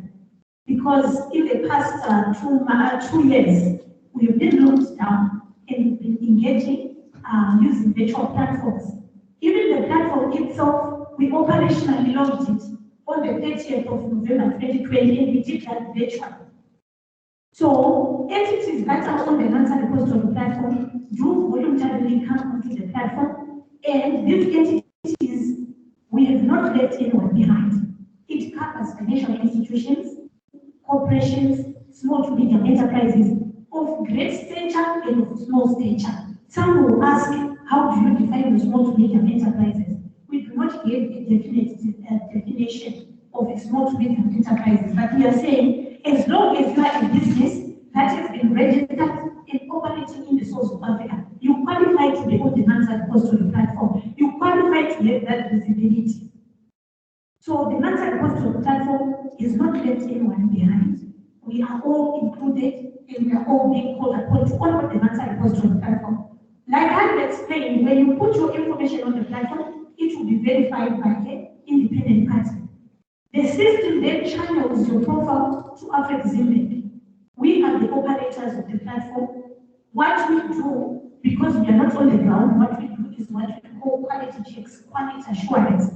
Because in the past 2 years, we have been locked down and been engaging using virtual platforms. Even the platform itself, we operationally launched it on the 30th of November 2020, and we did that virtually. So entities that are on the Mansa Repository platform do voluntarily come onto the platform, and these entities, we have not left anyone behind. It covers financial institutions, corporations, small to medium enterprises of great stature and of small stature. Some will ask, how do you define the small to medium enterprises? We do not give a definite definition of a small to medium enterprises, but we are saying, as long as you are a business that has been registered and operating in the source of Africa, you qualify to be on the Mansa Repository platform. You qualify to have that visibility. So the Mansa Repository platform is not left anyone behind. We are all included and we are all being called upon to onboard the Mansa Repository platform. Like I explained, when you put your information on the platform, it will be verified by an independent party. The system then channels your profile to AfCFTA. We are the operators of the platform. What we do, because we are not on the ground, what we do is what we call quality checks, quality assurance,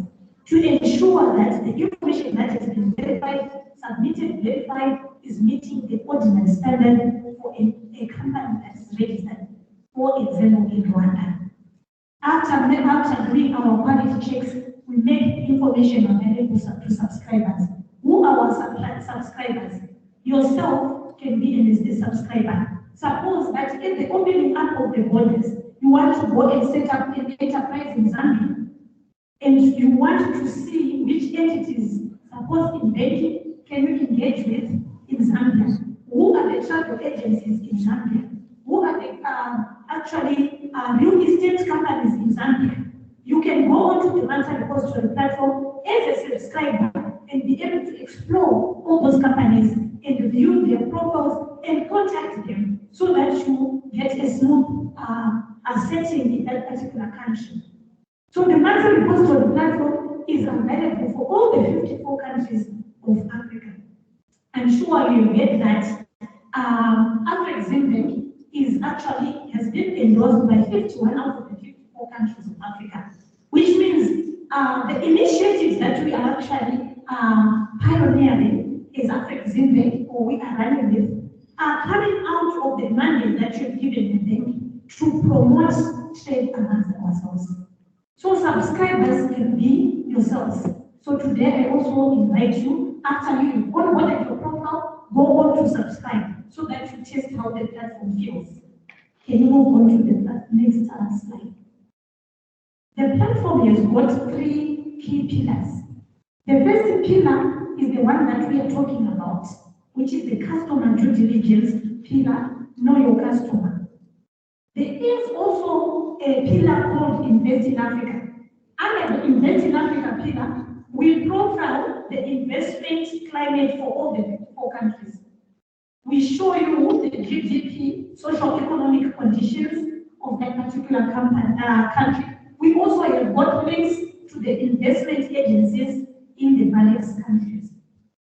to ensure that the information that has been verified, submitted, verified, is meeting the ordinary standard for a company that is registered, for example, in Rwanda. After doing our quality checks, we make information available to subscribers. Who are our subscribers? Yourself can be a subscriber. Suppose that in the opening up of the borders, you want to go and set up an enterprise in Zambia, and you want to see which entities, suppose in banking, can you engage with in Zambia? Who are the travel agencies in Zambia? Who are the real estate companies in Zambia? You can go onto the Mansa Repository platform as a subscriber and be able to explore all those companies and view their profiles and contact them so that you get a smooth setting in that particular country. So the monthly repository platform is available for all the 54 countries of Africa. I'm sure you get that AfCFTA has been endorsed by 51 out of the 54 countries of Africa, which means the initiatives that we are actually pioneering as AfCFTA, or we are running with, are coming out of the mandate that you've given the bank to promote trade amongst ourselves. So subscribers can be yourselves. So today I also invite you, after you onboarded your profile, go on to subscribe so that you test how the platform feels. Can you move on to the next slide? The platform has got 3 key pillars. The first pillar is the one that we are talking about, which is the customer due diligence pillar, know your customer. There is also a pillar called Invest in Africa. Under the Invest in Africa pillar, we profile the investment climate for all the 54 countries. We show you the GDP, socio-economic conditions of that particular country. We also have got links to the investment agencies in the various countries.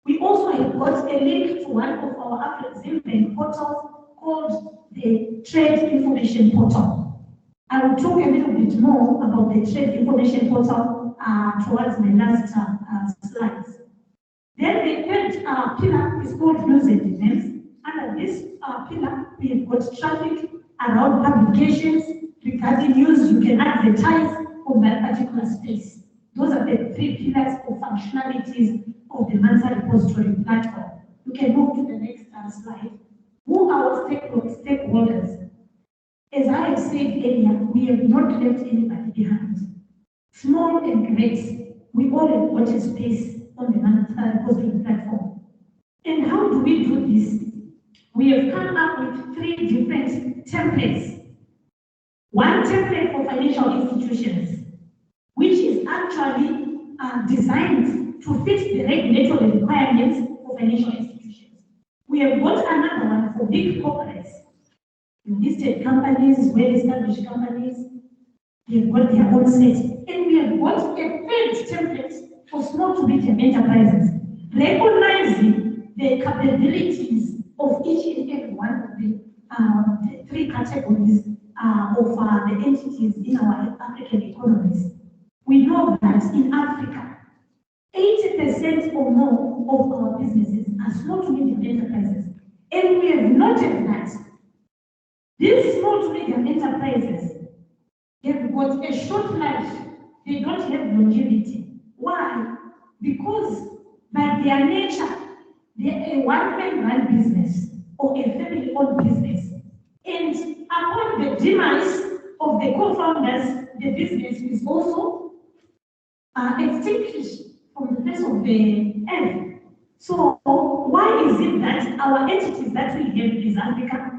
We also have got a link to one of our AfCFTA portals called the Trade Information Portal. I will talk a little bit more about the Trade Information Portal towards my last slides. Then the third pillar is called news and events. Under this pillar, we have got traffic around publications regarding news you can advertise on that particular space. Those are the 3 pillars of functionalities of the Mansa repository platform. You can move to the next slide. Who are our stakeholders? As I have said earlier, we have not left anybody behind. Small and great, we all have got a space on the Mansa repository platform. And how do we do this? We have come up with 3 different templates. One template for financial institutions, which is actually designed to fit the regulatory requirements for financial institutions. We have got another one for big corporates, listed companies, well-established companies. They've got their own set. And we have got a third template for small to medium enterprises, recognizing the capabilities of each and every one of the 3 categories of the entities in our African economies. We know that in Africa, 80% or more of our businesses are small to medium enterprises. And we have noted that these small to medium enterprises have got a short life. They don't have longevity. Why? Because by their nature, they're a one-man run business or a family-owned business. And upon the demise of the co-founders, the business is also extinguished from the face of the earth. So why is it that our entities that we have in Africa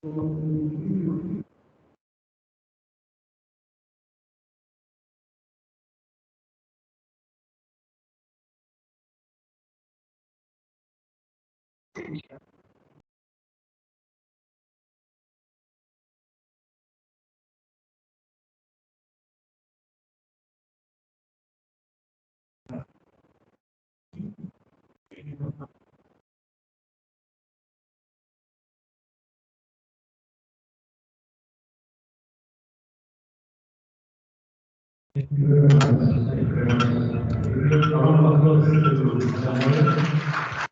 Thank you very much. Thank you very much. A round of applause to Madam Lawyer.